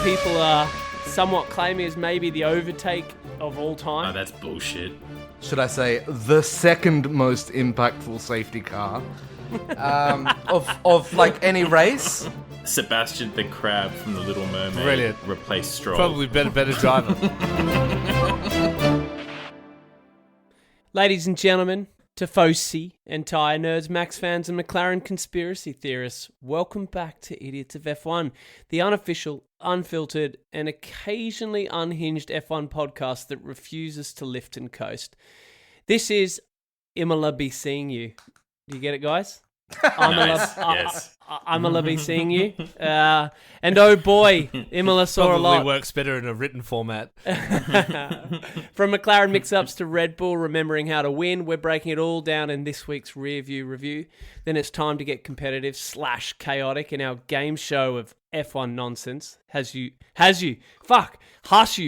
people are somewhat claiming is maybe the overtake of all time. Oh, that's bullshit. Should I say the second most impactful safety car of like any race? Sebastian the Crab from The Little Mermaid. Brilliant. Replaced Stroll. Probably better driver. Ladies and gentlemen, Tifosi and tyre nerds, Max fans and McLaren conspiracy theorists, welcome back to Idiots of F1, the unofficial, unfiltered and occasionally unhinged F1 podcast that refuses to lift and coast. This is Imola Be Seeing You. Do you get it, guys? Nice. Yes. Imola Be Seeing You. And oh boy, Imola saw a lot. Probably works better in a written format. From McLaren mix-ups to Red Bull remembering how to win, we're breaking it all down in this week's rear view review. Then it's time to get competitive / chaotic in our game show of F1 nonsense. Has you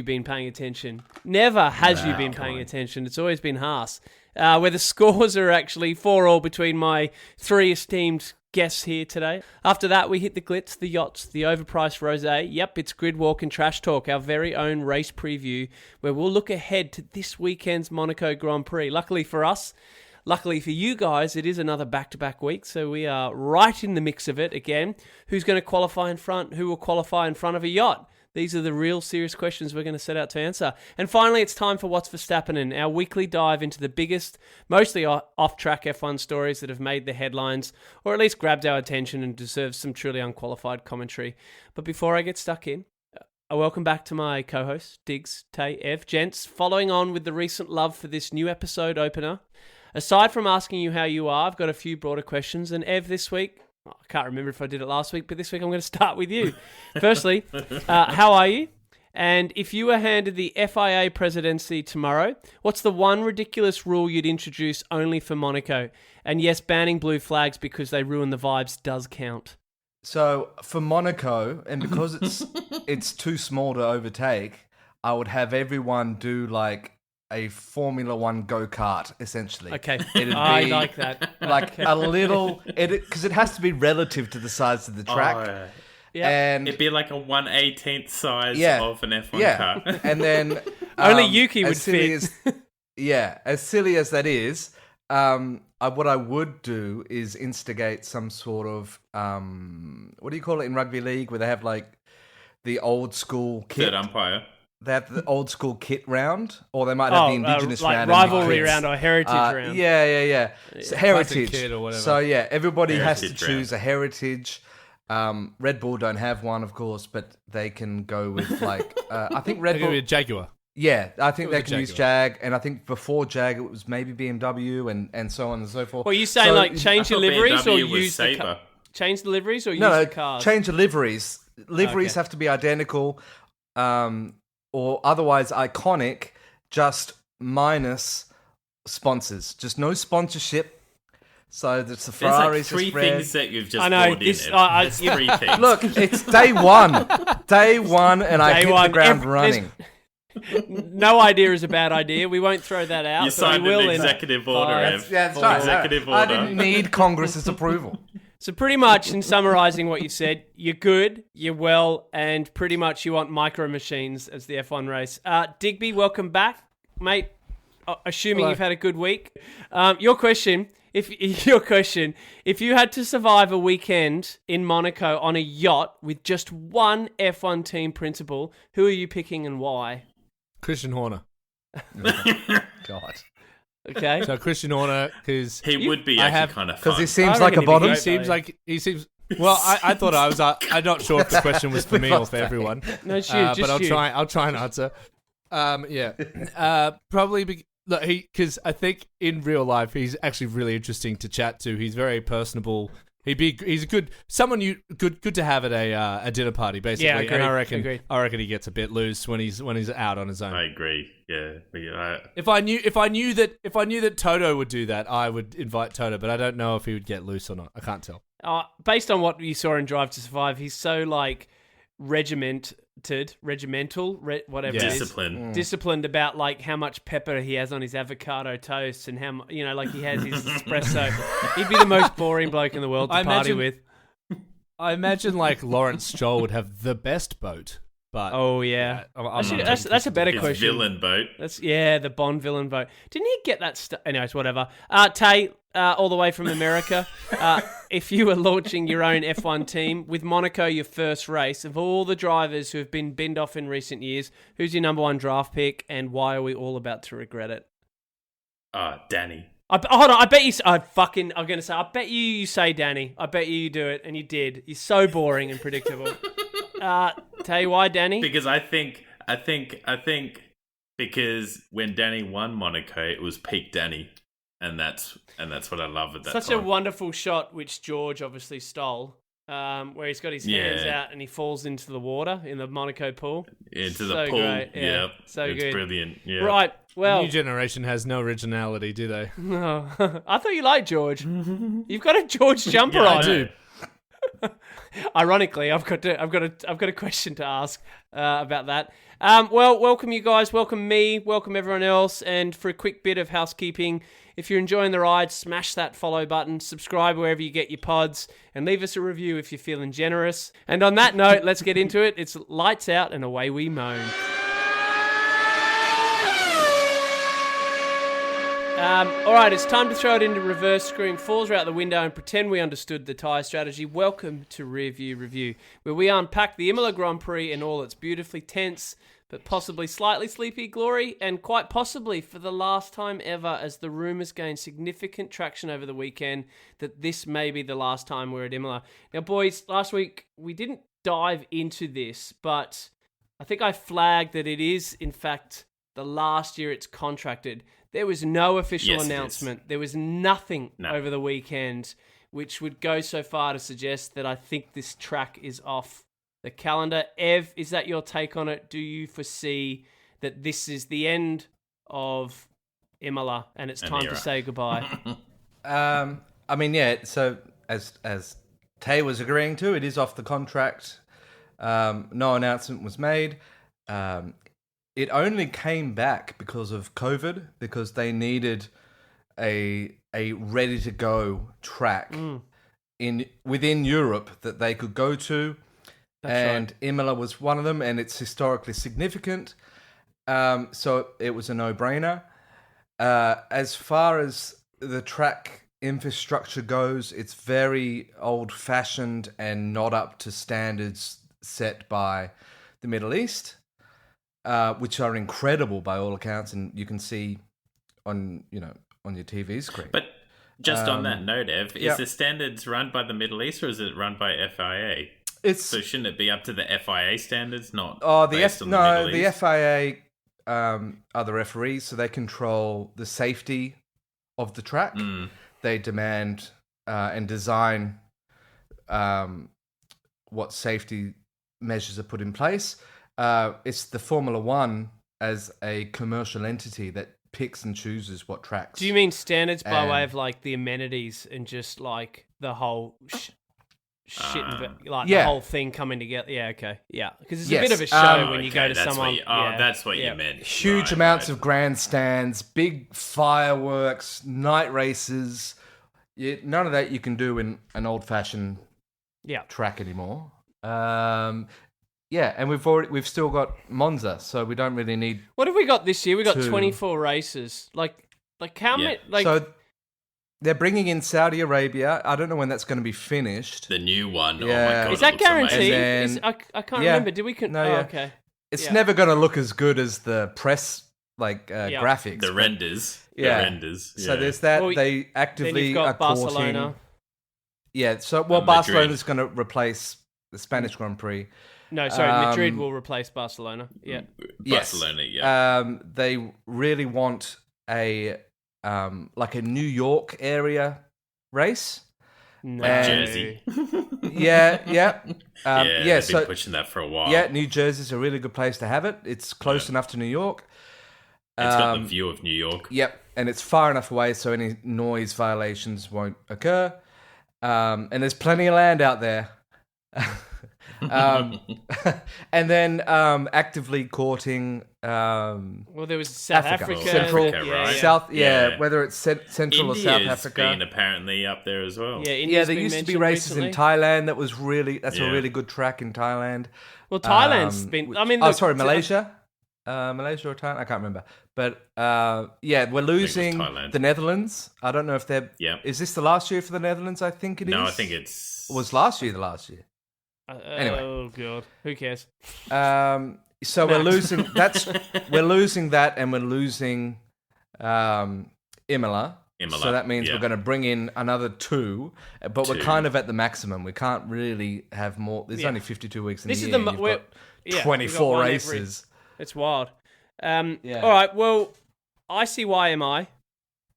been paying attention? Never has you been paying attention. It's always been Haas. Where the scores are actually 4-4 between my three esteemed guests here today. After that, we hit the glitz, the yachts, the overpriced rosé. Yep, it's Grid Walk and Trash Talk, our very own race preview, where we'll look ahead to this weekend's Monaco Grand Prix. Luckily for us, luckily for you guys, it is another back-to-back week, so we are right in the mix of it again. Who's going to qualify in front? Who will qualify in front of a yacht? These are the real serious questions we're going to set out to answer. And finally, it's time for What's Verstappen, our weekly dive into the biggest, mostly off-track F1 stories that have made the headlines, or at least grabbed our attention and deserve some truly unqualified commentary. But before I get stuck in, I welcome back to my co-hosts, Diggs, Tay, Ev. Gents, following on with the recent love for this new episode opener, aside from asking you how you are, I've got a few broader questions. And Ev, this week, I can't remember if I did it last week, but this week I'm going to start with you. Firstly, how are you? And if you were handed the FIA presidency tomorrow, what's the one ridiculous rule you'd introduce only for Monaco? And yes, banning blue flags because they ruin the vibes does count. So for Monaco, and because it's too small to overtake, I would have everyone do like a Formula One go-kart, essentially. Okay, It'd I be like that. like a little, because it has to be relative to the size of the track. Oh, Yeah. And it'd be like a 1/18th size of an F1 car. And then Only Yuki would as silly fit. as silly as that is, what I would do is instigate some sort of what do you call it in rugby league, where they have like the old school kit. Third umpire. They have the old school kit round, or they might have the indigenous like round, rivalry and the round or heritage round. Yeah. So heritage kid or whatever. So yeah, everybody has to Heritage choose a heritage. Red Bull don't have one, of course, but they can go with like I think Red They're going Bull. to be a Jaguar. Yeah, I think Go they with can a use Jag, and I think before Jag it was maybe BMW and so on and so forth. Well, you saying So- like change the I thought liveries or BMW was use the Sabre. car? Change the liveries or use No, the cars? change the liveries. Liveries Okay. have to be identical, or otherwise iconic, just minus sponsors. Just no sponsorship. So that's the There's like Ferraris. three things that you've just I know, brought this- in. I- There's three things. Look, it's day one, and I Day hit one. the ground There's- running. No idea is a bad idea. We won't throw that out. You but signed we will an in- executive order, Ev. That's Full right. executive I order. didn't need Congress's approval. So pretty much, in summarising what you said, you're good, you're well, and pretty much you want micro machines as the F1 race. Digby, welcome back, mate. Assuming Hello. you've had a good week. Your question, if you had to survive a weekend in Monaco on a yacht with just one F1 team principal, who are you picking and why? Christian Horner. God. Okay. So Christian Horner, because He would be I actually have- kind of Because fun. he seems I like a reckon he'd be bottom. great. Well, I thought I was. I'm not sure if the question was for me or for everyone. No, it's you, But just you. I'll try and answer. Probably because I think in real life he's actually really interesting to chat to. He's very personable. He's a good to have at a dinner party, basically. Yeah, agreed, and agreed. I reckon he gets a bit loose when he's out on his own. I agree. Yeah. If I knew that Toto would do that, I would invite Toto, but I don't know if he would get loose or not. I can't tell. Based on what you saw in Drive to Survive, he's so like regimental, whatever it is. Disciplined about like how much pepper he has on his avocado toast and how like he has his espresso. He'd be the most boring bloke in the world to party with. I imagine like Lawrence Stroll would have the best boat. But yeah. I'm That's a better His question. villain boat. The Bond villain boat. Didn't he get that? Anyways, whatever. Tay, all the way from America. If you were launching your own F1 team with Monaco, your first race, of all the drivers who have been binned off in recent years, who's your number one draft pick, and why are we all about to regret it? Danny. Hold on, I bet you. I'm going to say. I bet you say Danny. I bet you do it, and you did. You're so boring and predictable. Tell you why, Danny? Because I think because when Danny won Monaco, it was peak Danny, and that's what I love at that Such time. a wonderful shot, which George obviously stole, where he's got his hands out and he falls into the water in the Monaco pool. Into the pool. Great. Yeah, so it's good. Brilliant. Yeah. Right. Well, new generation has no originality, do they? No. I thought you liked George. You've got a George jumper on. I do. Ironically, I've got a question to ask about that. Well, welcome you guys, welcome me, welcome everyone else, and for a quick bit of housekeeping, if you're enjoying the ride, smash that follow button, subscribe wherever you get your pods, and leave us a review if you're feeling generous. And on that note, let's get into it. It's lights out and away we moan. All right, it's time to throw it into reverse, scream falls out the window, and pretend we understood the tyre strategy. Welcome to Rearview Review, where we unpack the Imola Grand Prix in all its beautifully tense, but possibly slightly sleepy glory, and quite possibly for the last time ever, as the rumours gain significant traction over the weekend that this may be the last time we're at Imola. Now, boys, last week we didn't dive into this, but I think I flagged that it is, in fact, the last year it's contracted. There was no official announcement. There was nothing over the weekend, which would go so far to suggest that I think this track is off the calendar. Ev, is that your take on it? Do you foresee that this is the end of Imola and it's time to say goodbye? I mean, yeah. So as Tay was agreeing to, it is off the contract. No announcement was made. It only came back because of COVID, because they needed a ready to go track within Europe that they could go to. That's right. Imola was one of them, and it's historically significant. So it was a no-brainer. As far as the track infrastructure goes, it's very old-fashioned and not up to standards set by the Middle East. Which are incredible by all accounts, and you can see on your TV screen. But just on that note, Ev, is the standards run by the Middle East or is it run by FIA? So shouldn't it be up to the FIA standards, not based on the Middle East? The FIA are the referees, so they control the safety of the track. They demand and design what safety measures are put in place. It's the Formula One as a commercial entity that picks and chooses what tracks. Do you mean standards by way of like the amenities and just like the whole shit, the whole thing coming together? Yeah, okay, yeah, because it's a bit of a show when you go to someone. That's what you meant. Huge amounts of grandstands, big fireworks, night races. None of that you can do in an old-fashioned track anymore. Yeah, and we've still got Monza, so we don't really need. What have we got this year? We got 24 races. Like how many? So they're bringing in Saudi Arabia. I don't know when that's going to be finished. The new one. Yeah. Oh my God, is that guaranteed? Then, I can't remember. Did we? Okay. It's never going to look as good as the press graphics. The renders. Yeah. The renders. So there's that. They actively then you've got Barcelona. Courting. Yeah. So Barcelona's going to replace the Spanish Grand Prix. No, sorry, Madrid will replace Barcelona. Yeah. Barcelona, yeah. They really want a New York area race. No. Jersey. Yeah. They've been pushing that for a while. Yeah, New Jersey's a really good place to have it. It's close enough to New York. It's got the view of New York. Yep, and it's far enough away so any noise violations won't occur. And there's plenty of land out there. And then actively courting. Well, there was South Africa. Central, right? South, whether it's Central or South Africa. India's been apparently up there as well. Yeah, there used to be races in Thailand. That's a really good track in Thailand. Well, Thailand's been. I mean, Malaysia. Malaysia or Thailand, I can't remember. But we're losing the Netherlands. I don't know if they're. Yeah. Is this the last year for the Netherlands? I think it is. No, I think it's. Was last year the last year? Anyway. Oh god, who cares? So we're losing. We're losing that, and we're losing Imola. So that means we're going to bring in another two, but we're kind of at the maximum. We can't really have more. There's only 52 weeks in the year. You've got 24 races. It's wild. All right, well, ICYMI,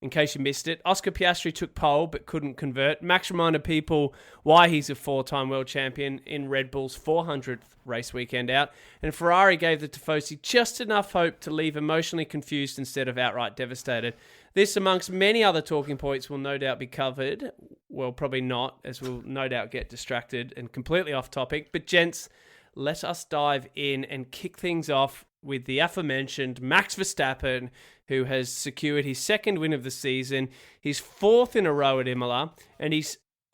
in case you missed it, Oscar Piastri took pole but couldn't convert. Max reminded people why he's a four-time world champion in Red Bull's 400th race weekend out. And Ferrari gave the Tifosi just enough hope to leave emotionally confused instead of outright devastated. This, amongst many other talking points, will no doubt be covered. Well, probably not, as we'll no doubt get distracted and completely off topic. But gents, let us dive in and kick things off with the aforementioned Max Verstappen, who has secured his second win of the season, his fourth in a row at Imola, and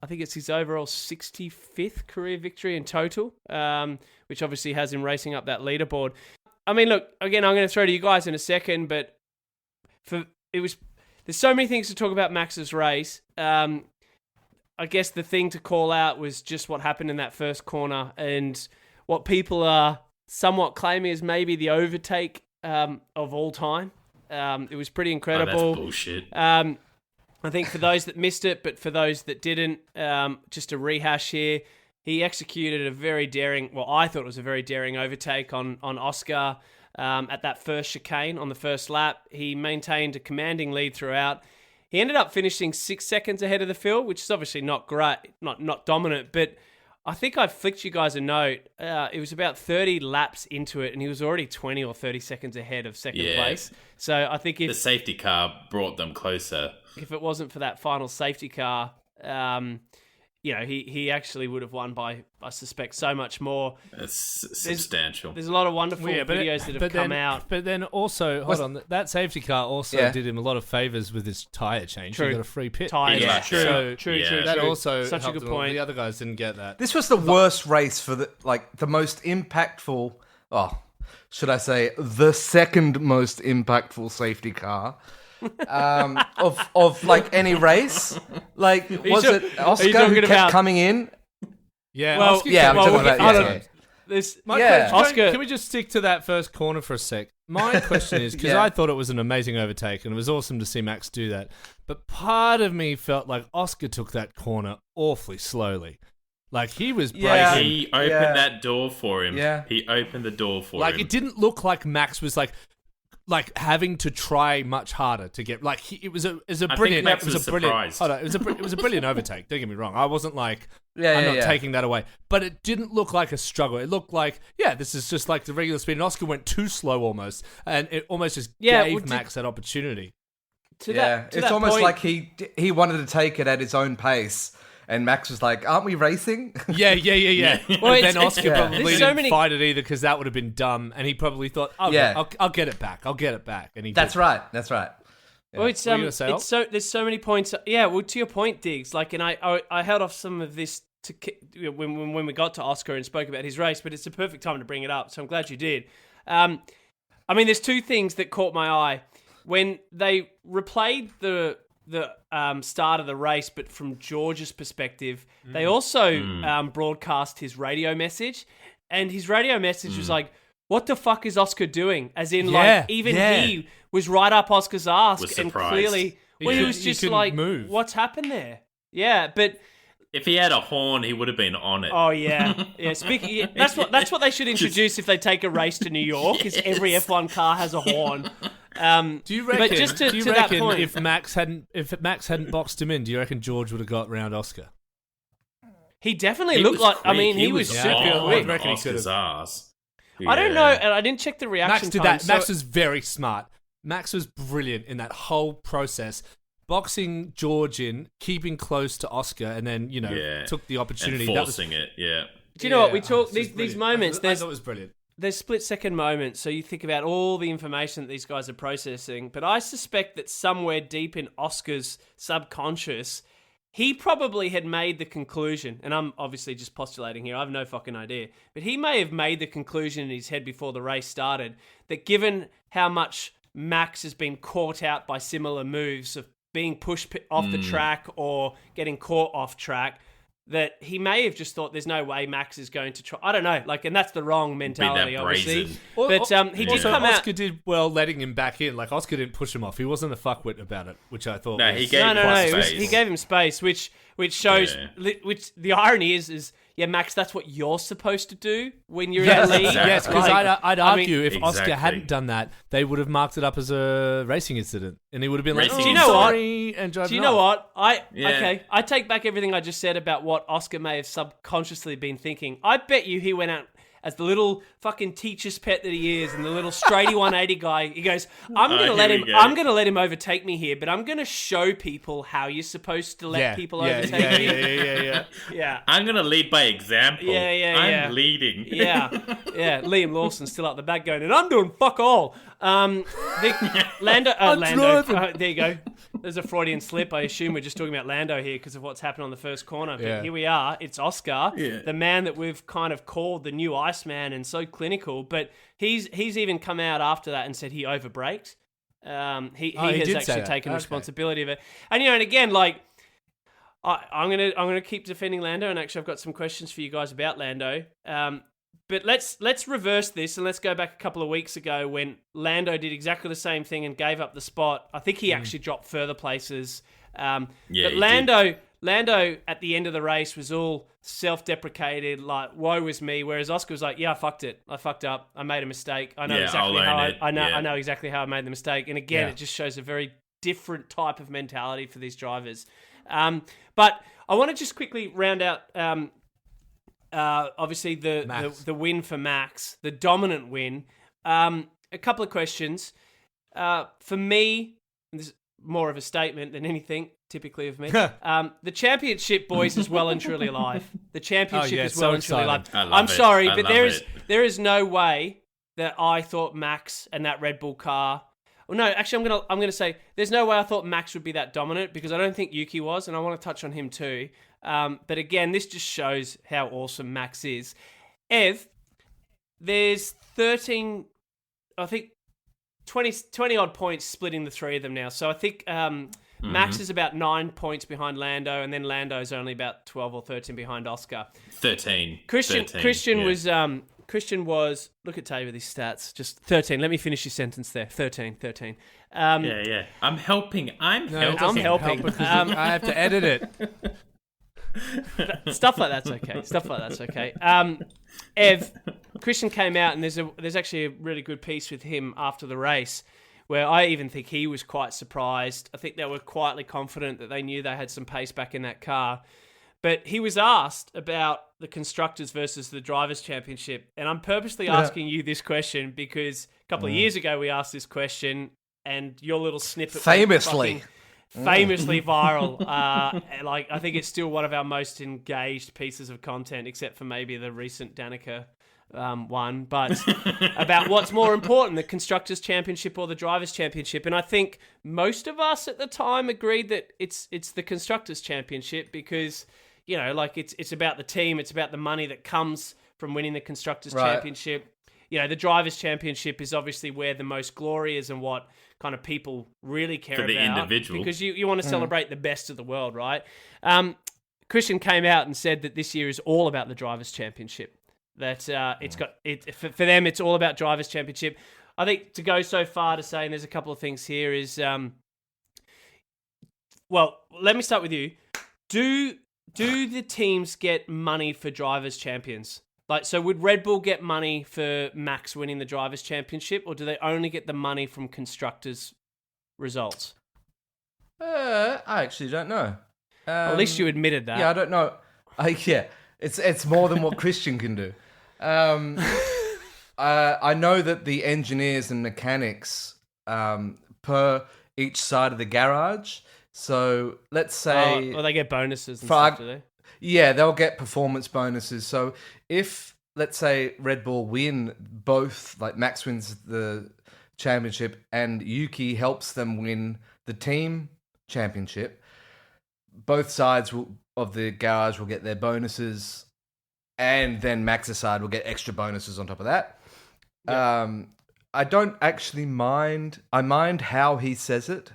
I think it's his overall 65th career victory in total, which obviously has him racing up that leaderboard. I mean, look, again, I'm going to throw to you guys in a second, but there's so many things to talk about Max's race. I guess the thing to call out was just what happened in that first corner and what people are somewhat claiming is maybe the overtake of all time. It was pretty incredible. Oh, that's bullshit. I think for those that missed it, but for those that didn't, just a rehash here, he executed a very daring, well, I thought it was a very daring overtake on Oscar at that first chicane on the first lap. He maintained a commanding lead throughout. He ended up finishing 6 seconds ahead of the field, which is obviously not great, not dominant, but I think I flicked you guys a note. It was about 30 laps into it, and he was already 20 or 30 seconds ahead of second place. So I think if the safety car brought them closer, if it wasn't for that final safety car, he actually would have won by, I suspect, so much more. It's substantial. There's a lot of wonderful videos that have come out. But then also, hold on, that safety car also did him a lot of favours with his tyre change. True. He got a free pit. Tyres, true. That That also such a good point. The other guys didn't get that. This was the worst race for the most impactful. Oh, should I say the second most impactful safety car of like any race? Like, was it Oscar who kept coming in? Yeah, well, Oscar I'm talking about Oscar, can we just stick to that first corner for a sec? My question is, because I thought it was an amazing overtake, and it was awesome to see Max do that, but part of me felt like Oscar took that corner awfully slowly. Like, he was braking. He opened that door for him. Yeah. He opened the door for him. Like, it didn't look like Max was like having to try much harder to get it was a brilliant. Max was surprised. Hold on, it was a brilliant overtake. Don't get me wrong. I wasn't like I'm not taking that away, but it didn't look like a struggle. It looked like this is just like the regular speed. And Oscar went too slow almost, and it almost just gave Max that opportunity. It's almost like he wanted to take it at his own pace. And Max was like, "Aren't we racing?" Yeah. Well, then Oscar probably didn't fight it either because that would have been dumb, and he probably thought, "I'll get it back. I'll get it back." And he That's right. Yeah. Well, there's so many points. Yeah. Well, to your point, Diggs. Like, and I held off some of this to when we got to Oscar and spoke about his race, but it's the perfect time to bring it up. So I'm glad you did. I mean, there's two things that caught my eye when they replayed the start of the race, but from George's perspective, they also broadcast his radio message, and his radio message was like, "What the fuck is Oscar doing?" As in, he was right up Oscar's ass, and clearly, he was just like, move. "What's happened there?" Yeah, but if he had a horn, he would have been on it. Oh yeah. That's what they should introduce if they take a race to New York. Is every F1 car has a horn. Do you reckon? But just to that point, if Max hadn't boxed him in, do you reckon George would have got round Oscar? He definitely looked like. I mean, he was super quick. I reckon Oscar's ass. I don't know, and I didn't check the reaction. Max did that. Max was very smart. Max was brilliant in that whole process. Boxing George in, keeping close to Oscar, and then took the opportunity. And forcing it. Yeah. Do you know what we talk these moments? I thought it was brilliant. There's split-second moments, so you think about all the information that these guys are processing. But I suspect that somewhere deep in Oscar's subconscious, he probably had made the conclusion, and I'm obviously just postulating here, I have no fucking idea, but he may have made the conclusion in his head before the race started that given how much Max has been caught out by similar moves of being pushed off the track or getting caught off track, that he may have just thought there's no way Max is going to try. I don't know, and that's the wrong mentality, obviously. But he did come out. Oscar did well letting him back in. Oscar didn't push him off. He wasn't a fuckwit about it, which I thought. No, he gave him space. He gave him space, which shows. Which the irony is. Yeah, Max, that's what you're supposed to do when you're in the league. Exactly. Yes, because I'd argue if Oscar hadn't done that, they would have marked it up as a racing incident, and he would have been do you know sorry, and do you know what? Okay, I take back everything I just said about what Oscar may have subconsciously been thinking. I bet you he went out as the little fucking teacher's pet that he is, and the little straighty 180 guy. He goes, I'm gonna let him overtake me here, but I'm gonna show people how you're supposed to let people overtake me. Yeah. I'm gonna lead by example. I'm leading. Yeah. Liam Lawson's still up the back going, and I'm doing fuck all. Lando. There you go. There's a Freudian slip. I assume we're just talking about Lando here because of what's happened on the first corner. But here we are. It's Oscar, the man that we've kind of called the new Iceman and so clinical. But he's even come out after that and said he overbraked. He has actually taken responsibility of it. And and again, I'm gonna keep defending Lando, and actually I've got some questions for you guys about Lando. But let's reverse this and let's go back a couple of weeks ago when Lando did exactly the same thing and gave up the spot. I think he actually dropped further places. But Lando at the end of the race was all self-deprecated, like woe was me. Whereas Oscar was like, yeah, I fucked it. I fucked up. I made a mistake. I know exactly how I know exactly how I made the mistake. And again, it just shows a very different type of mentality for these drivers. But I want to just quickly round out. Obviously the win for Max, the dominant win. A couple of questions. For me, and this is more of a statement than anything, typically of me. The championship, boys, is well and truly alive. The championship is well and truly alive. I'm sorry, but there is no way that I thought Max and that Red Bull car. Well, no, actually, I'm gonna say there's no way I thought Max would be that dominant because I don't think Yuki was, and I want to touch on him too. But again, this just shows how awesome Max is. Ev, there's 13, I think 20 odd points splitting the three of them now. So I think Max is about 9 points behind Lando, and then Lando's only about 12 or 13 behind Oscar. 13. Christian was, look at Tave with his stats, just 13. Let me finish your sentence there. 13. I'm helping. I'm helping. I have to edit it. Stuff like that's okay. Ev, Christian came out, and there's actually a really good piece with him after the race where I even think he was quite surprised. I think they were quietly confident that they knew they had some pace back in that car. But he was asked about the Constructors versus the Drivers' Championship. And I'm purposely asking you this question because a couple of years ago we asked this question and your little snippet famously viral. I think it's still one of our most engaged pieces of content, except for maybe the recent Danica one. But about what's more important, the Constructors' Championship or the Drivers' Championship. And I think most of us at the time agreed that it's the Constructors' Championship because, it's about the team, it's about the money that comes from winning the Constructors' Championship. The Drivers' Championship is obviously where the most glory is and what kind of people really care about. For the individual. Because you want to celebrate the best of the world, right? Christian came out and said that this year is all about the Drivers' Championship. That for them, it's all about Drivers' Championship. I think to go so far to say, and there's a couple of things here, is... well, let me start with you. Do the teams get money for Drivers' Champions? So would Red Bull get money for Max winning the Drivers' Championship, or do they only get the money from Constructors' results? I actually don't know. At least you admitted that. Yeah, I don't know. It's more than what Christian can do. I know that the engineers and mechanics per each side of the garage. So let's say... they get bonuses and stuff, do they? Yeah, they'll get performance bonuses. So if, let's say, Red Bull win both, like Max wins the championship and Yuki helps them win the team championship, both sides of the garage will get their bonuses, and then Max's side will get extra bonuses on top of that. Yep. I don't actually mind. I mind how he says it,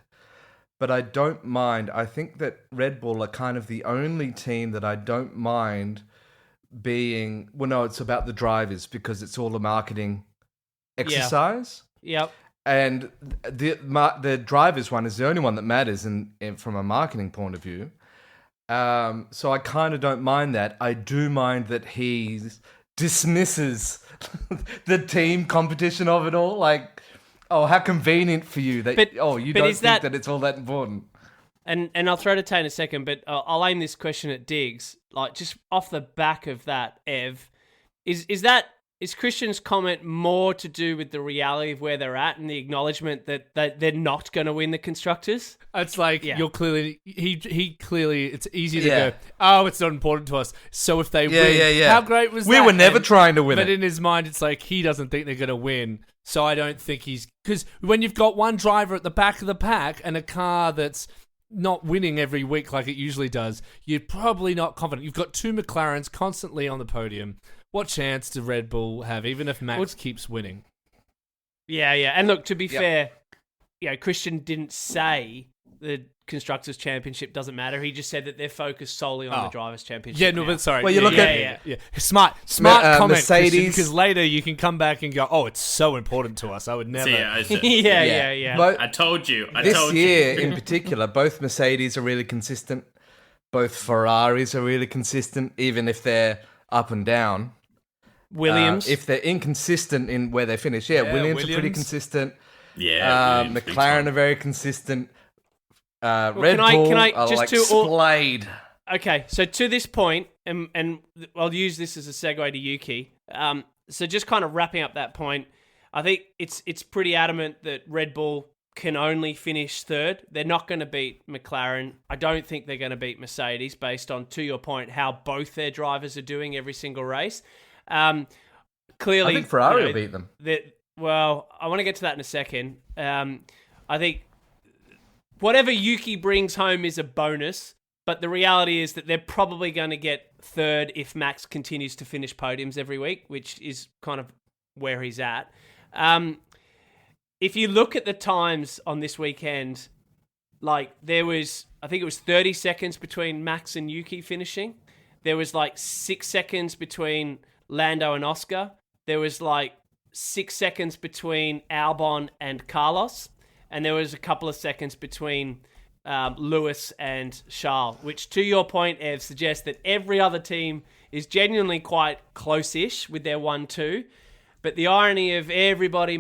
but I don't mind. I think that Red Bull are kind of the only team that I don't mind being... Well, no, it's about the drivers because it's all a marketing exercise. Yeah. Yep. And the drivers one is the only one that matters from a marketing point of view. So I kind of don't mind that. I do mind that he dismisses the team competition of it all. Like, oh, how convenient for you that you don't think that it's all that important. And I'll throw to Tay in a second, but I'll aim this question at Diggs. Like, just off the back of that, Ev, is Christian's comment more to do with the reality of where they're at and the acknowledgement that they're not going to win the constructors? It's like you're clearly he clearly it's easy to go, oh, it's not important to us. So if they win, how great was that? We were never trying to win but in his mind, it's like he doesn't think they're going to win. So I don't think because when you've got one driver at the back of the pack and a car that's not winning every week like it usually does, you're probably not confident. You've got two McLarens constantly on the podium. What chance do Red Bull have, even if Max keeps winning? Yeah. And look, to be fair, Christian didn't say the Constructors' Championship doesn't matter. He just said that they're focused solely on the Drivers' Championship. Yeah, no, but sorry. Well, you look at... Smart comment, Mercedes. Because later you can come back and go, oh, it's so important to us. I would never... Yeah. But I told you. This year, in particular, both Mercedes are really consistent. Both Ferraris are really consistent, even if they're up and down. Williams. If they're inconsistent in where they finish. Williams are pretty consistent. McLaren are very consistent. Red Bull are like splayed. Okay, so to this point, and I'll use this as a segue to Yuki. So just kind of wrapping up that point, I think it's pretty adamant that Red Bull can only finish third. They're not going to beat McLaren. I don't think they're going to beat Mercedes based on, to your point, how both their drivers are doing every single race. Clearly, I think Ferrari will beat them. Well, I want to get to that in a second. I think whatever Yuki brings home is a bonus, but the reality is that they're probably going to get third if Max continues to finish podiums every week, which is kind of where he's at. If you look at the times on this weekend, like I think it was 30 seconds between Max and Yuki finishing. There was like 6 seconds between Lando and Oscar. There was like 6 seconds between Albon and Carlos. And there was a couple of seconds between Lewis and Charles, which, to your point, Ev, suggests that every other team is genuinely quite close-ish with their 1-2. But the irony of everybody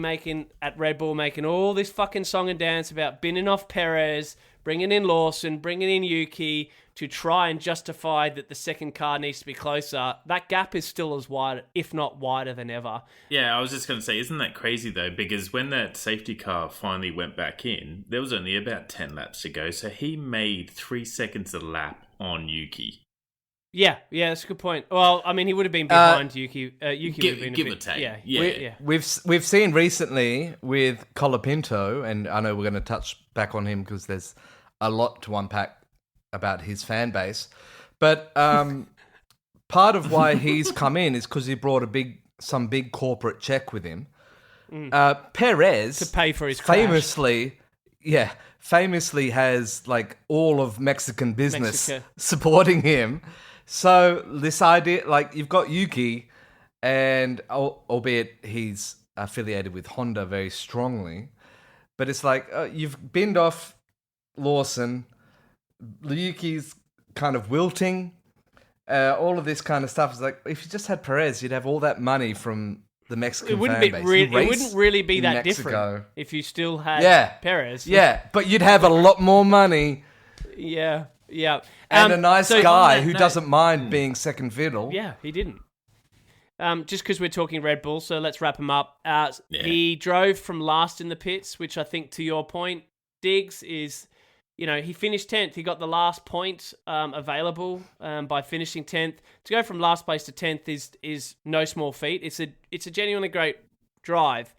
at Red Bull making all this fucking song and dance about binning off Perez, bringing in Lawson, bringing in Yuki to try and justify that the second car needs to be closer, that gap is still as wide, if not wider than ever. Yeah, I was just going to say, isn't that crazy though? Because when that safety car finally went back in, there was only about 10 laps to go, so he made 3 seconds a lap on Yuki. Yeah, that's a good point. Well, I mean, he would have been behind Yuki. Yuki would have been give or take. Yeah. We've seen recently with Colapinto, and I know we're going to touch back on him because there's a lot to unpack about his fan base, but part of why he's come in is because he brought some big corporate check with him. Perez to pay for his famously has like all of Mexican business supporting him. So this idea, like you've got Yuki, and albeit he's affiliated with Honda very strongly, but it's like you've binned off Lawson, Yuki's kind of wilting, all of this kind of stuff. Is like if you just had Perez, you'd have all that money from the Mexican fan base. It wouldn't really be that different if you still had Perez. Yeah, but you'd have a lot more money. Yeah. And a nice guy who doesn't mind being second fiddle. Yeah, he didn't. Just because we're talking Red Bull, so let's wrap him up. He drove from last in the pits, which I think, to your point, Diggs, is he finished 10th. He got the last point available by finishing 10th. To go from last place to 10th is no small feat. It's a genuinely great drive.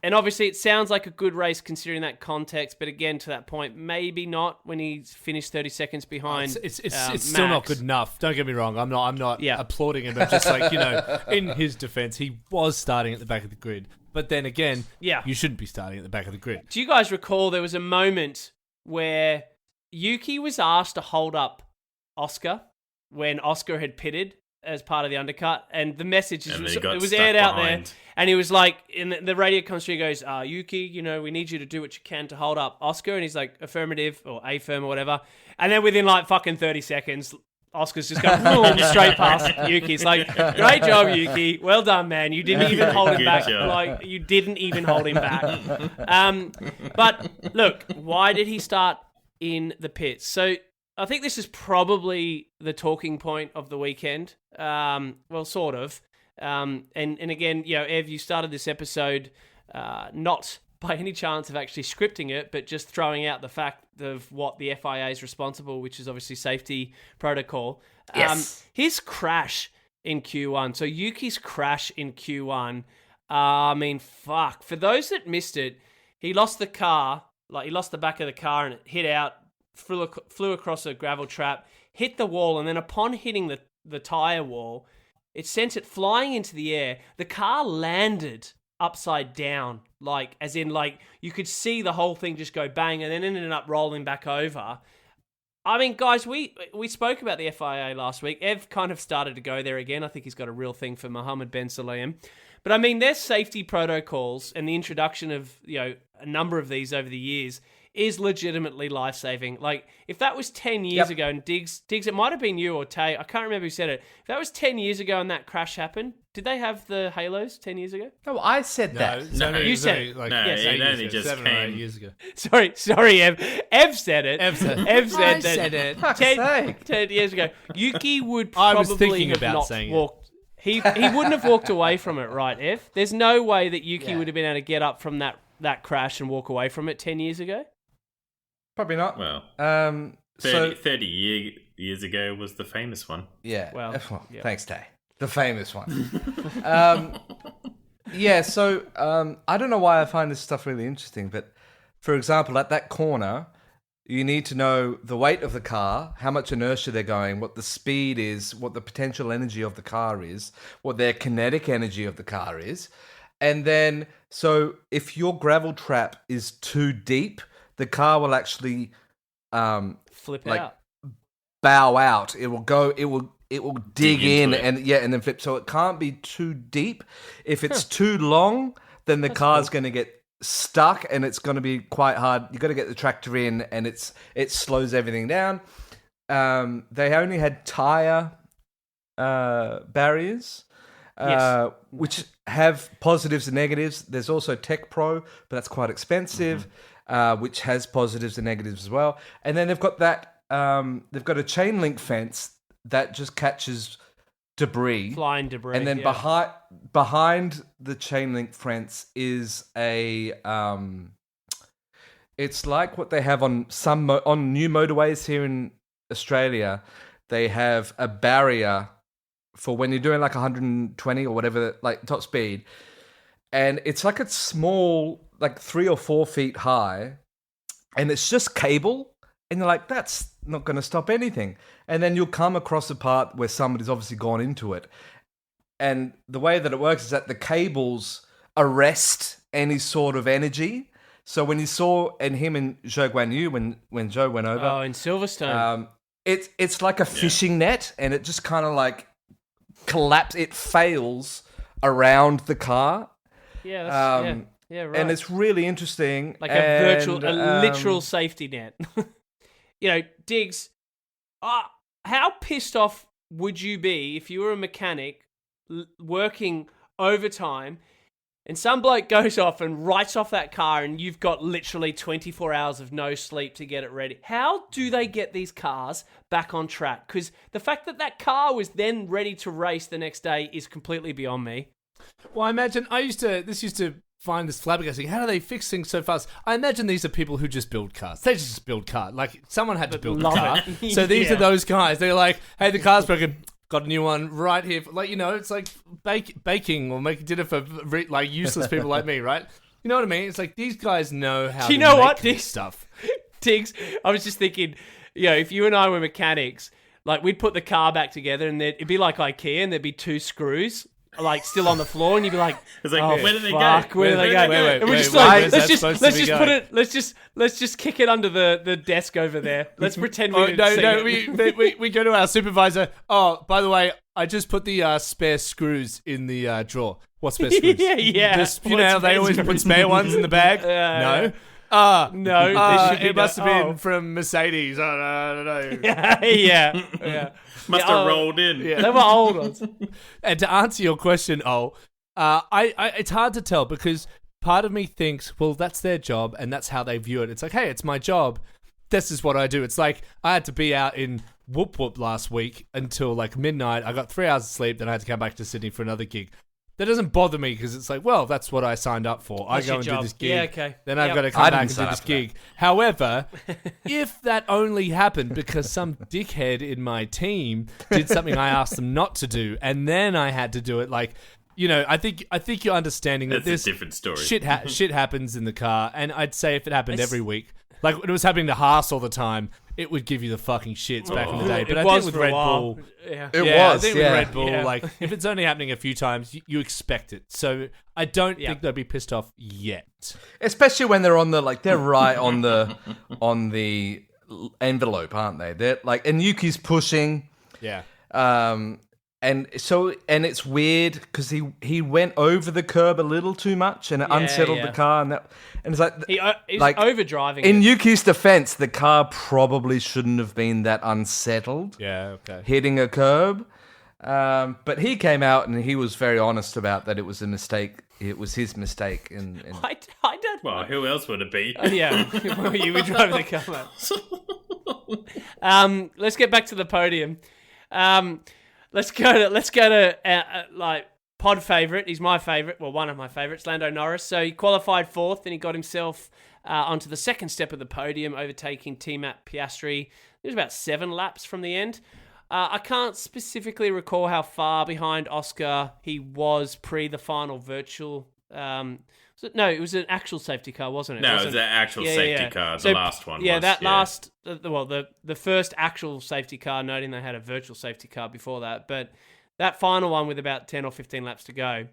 And obviously, it sounds like a good race considering that context. But again, to that point, maybe not when he's finished 30 seconds behind. It's still not good enough. Don't get me wrong. I'm not applauding him. But just like, in his defense, he was starting at the back of the grid. But then again, you shouldn't be starting at the back of the grid. Do you guys recall there was a moment where Yuki was asked to hold up Oscar when Oscar had pitted as part of the undercut, and the message it was aired out there, and he was like, in the radio comes through, he goes, Yuki, we need you to do what you can to hold up Oscar, and he's like, affirmative, or affirm, or whatever, and then within like fucking 30 seconds, Oscar's just going straight past Yuki. It's like, great job, Yuki, well done, man, you didn't even hold him back, like, you didn't even hold him back. But look, why did he start in the pits? So I think this is probably the talking point of the weekend. Well, sort of. And again, Ev, you started this episode not by any chance of actually scripting it, but just throwing out the fact of what the FIA is responsible, which is obviously safety protocol. Yes. His crash in Q1. So Yuki's crash in Q1. Fuck. For those that missed it, he lost the car. Like, he lost the back of the car and it hit out. Flew across a gravel trap, hit the wall, and then upon hitting the tyre wall, it sent it flying into the air. The car landed upside down, as in you could see the whole thing just go bang, and then ended up rolling back over. I mean, guys, we spoke about the FIA last week. Ev kind of started to go there again. I think he's got a real thing for Mohammed Ben Sulayem. But I mean, their safety protocols and the introduction of a number of these over the years is legitimately life-saving. Like, if that was 10 years ago, and Diggs, it might have been you or Tay, I can't remember who said it. If that was 10 years ago and that crash happened, did they have the halos 10 years ago? No, I said that. No, you said it. It only just 7 or 8 years ago. Sorry, Ev. Ev said it. Ev said that said it. 10 years ago. Yuki would I was probably thinking have about not saying walked. He wouldn't have walked away from it, right, Ev? There's no way that Yuki would have been able to get up from that crash and walk away from it 10 years ago. Probably not. Well, 30 years ago was the famous one. Yeah. Well, thanks, Tay. The famous one. So I don't know why I find this stuff really interesting, but for example, at that corner, you need to know the weight of the car, how much inertia they're going, what the speed is, what the potential energy of the car is, what their kinetic energy of the car is. And then, so if your gravel trap is too deep, the car will actually flip out, bow out. It will go. It will dig in and then flip. So it can't be too deep. If it's too long, then the car's going to get stuck, and it's going to be quite hard. You've got to get the tractor in, and it slows everything down. They only had tire barriers. Which have positives and negatives. There's also Tech Pro, but that's quite expensive. Which has positives and negatives as well. And then they've got that, they've got a chain link fence that just catches debris. Flying debris. And then behind the chain link fence is it's like what they have on on new motorways here in Australia. They have a barrier for when you're doing like 120 or whatever, like top speed. And it's like a small, like 3 or 4 feet high, and it's just cable, and you're like, that's not going to stop anything. And then you'll come across a part where somebody's obviously gone into it. And the way that it works is that the cables arrest any sort of energy. So when you saw, and him and Zhou Guan Yu, when Zhou went over... in Silverstone. It's like a fishing net, and it just kind of like collapse. It fails around the car. Yeah, that's, yeah, right. And it's really interesting. Like a literal safety net. Diggs, how pissed off would you be if you were a mechanic working overtime and some bloke goes off and writes off that car and you've got literally 24 hours of no sleep to get it ready? How do they get these cars back on track? Because the fact that car was then ready to race the next day is completely beyond me. Well, I imagine this used to find this flabbergasting. How do they fix things so fast? I imagine these are people who just build cars. They just build cars. Like, someone had to build a car. So these are those guys. They're like, hey, the car's broken. Got a new one right here. Like, it's like baking or making dinner for like useless people like me, right? You know what I mean? It's like these guys know how to make this stuff. Tiggs, I was just thinking, if you and I were mechanics, like we'd put the car back together and it'd be like IKEA and there'd be 2 screws like still on the floor and you'd be like, it's like, oh, where do they fuck, go? Where do they go? Wait, and we're just like, let's just kick it under the desk over there. Let's pretend we didn't see it. We go to our supervisor. Oh, by the way, I just put the spare screws in the drawer. What spare screws? yeah. Just, you know how they always put spare ones in the bag? No. No, it must have been from Mercedes. I don't know. yeah. Must have rolled in. Yeah. They were old ones. And to answer your question, it's hard to tell because part of me thinks, well, that's their job and that's how they view it. It's like, hey, it's my job. This is what I do. It's like I had to be out in Whoop Whoop last week until like midnight. I got 3 hours of sleep. Then I had to come back to Sydney for another gig. That doesn't bother me because it's like, well, that's what I signed up for. That's I go and job. do this gig. Yeah, okay. Then I've got to come back and do this gig. However, if that only happened because some dickhead in my team did something I asked them not to do, and then I had to do it, like, I think you're understanding that That's this a different story. Shit happens in the car, and I'd say if it happened every week, like when it was happening to Haas all the time, it would give you the fucking shits back in the day. But I think with Red Bull, I think with Red Bull, like if it's only happening a few times, you expect it. So I don't think they'll be pissed off yet. Especially when they're on they're right on the envelope, aren't they? They're like, and Yuki's pushing. Yeah. And it's weird because he went over the curb a little too much and it unsettled the car and it's like he's like overdriving. In Yuki's defense, the car probably shouldn't have been that unsettled. Yeah, okay. Hitting a curb, but he came out and he was very honest about that. It was a mistake. It was his mistake. And I don't. Well, who else would it be? Well, you would drive the car. Let's get back to the podium. Let's go to like pod favourite. He's my favourite. Well, one of my favourites, Lando Norris. So he qualified 4th and he got himself onto the second step of the podium, overtaking T-Mac Piastri. It was about 7 laps from the end. I can't specifically recall how far behind Oscar he was pre the final virtual. It was an actual safety car, wasn't it? No, it was an actual safety car. The last one. Last. The first actual safety car. Noting they had a virtual safety car before that, but that final one with about 10 or 15 laps to go.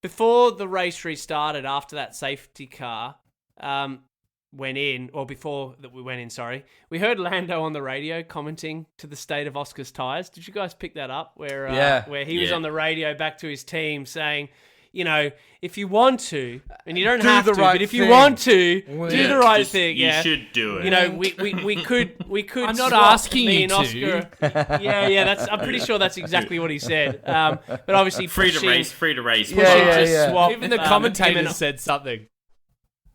Before the race restarted, after that safety car went in, or before that we went in, sorry, we heard Lando on the radio commenting to the state of Oscar's tyres. Did you guys pick that up? Where he was on the radio back to his team saying, if you want to, and you don't have to, but if you want to, do the right thing. You should do it. We could. I'm not swap asking me you and to. Oscar. I'm pretty sure that's exactly what he said. But obviously, free to race. Swap, even the commentator said something.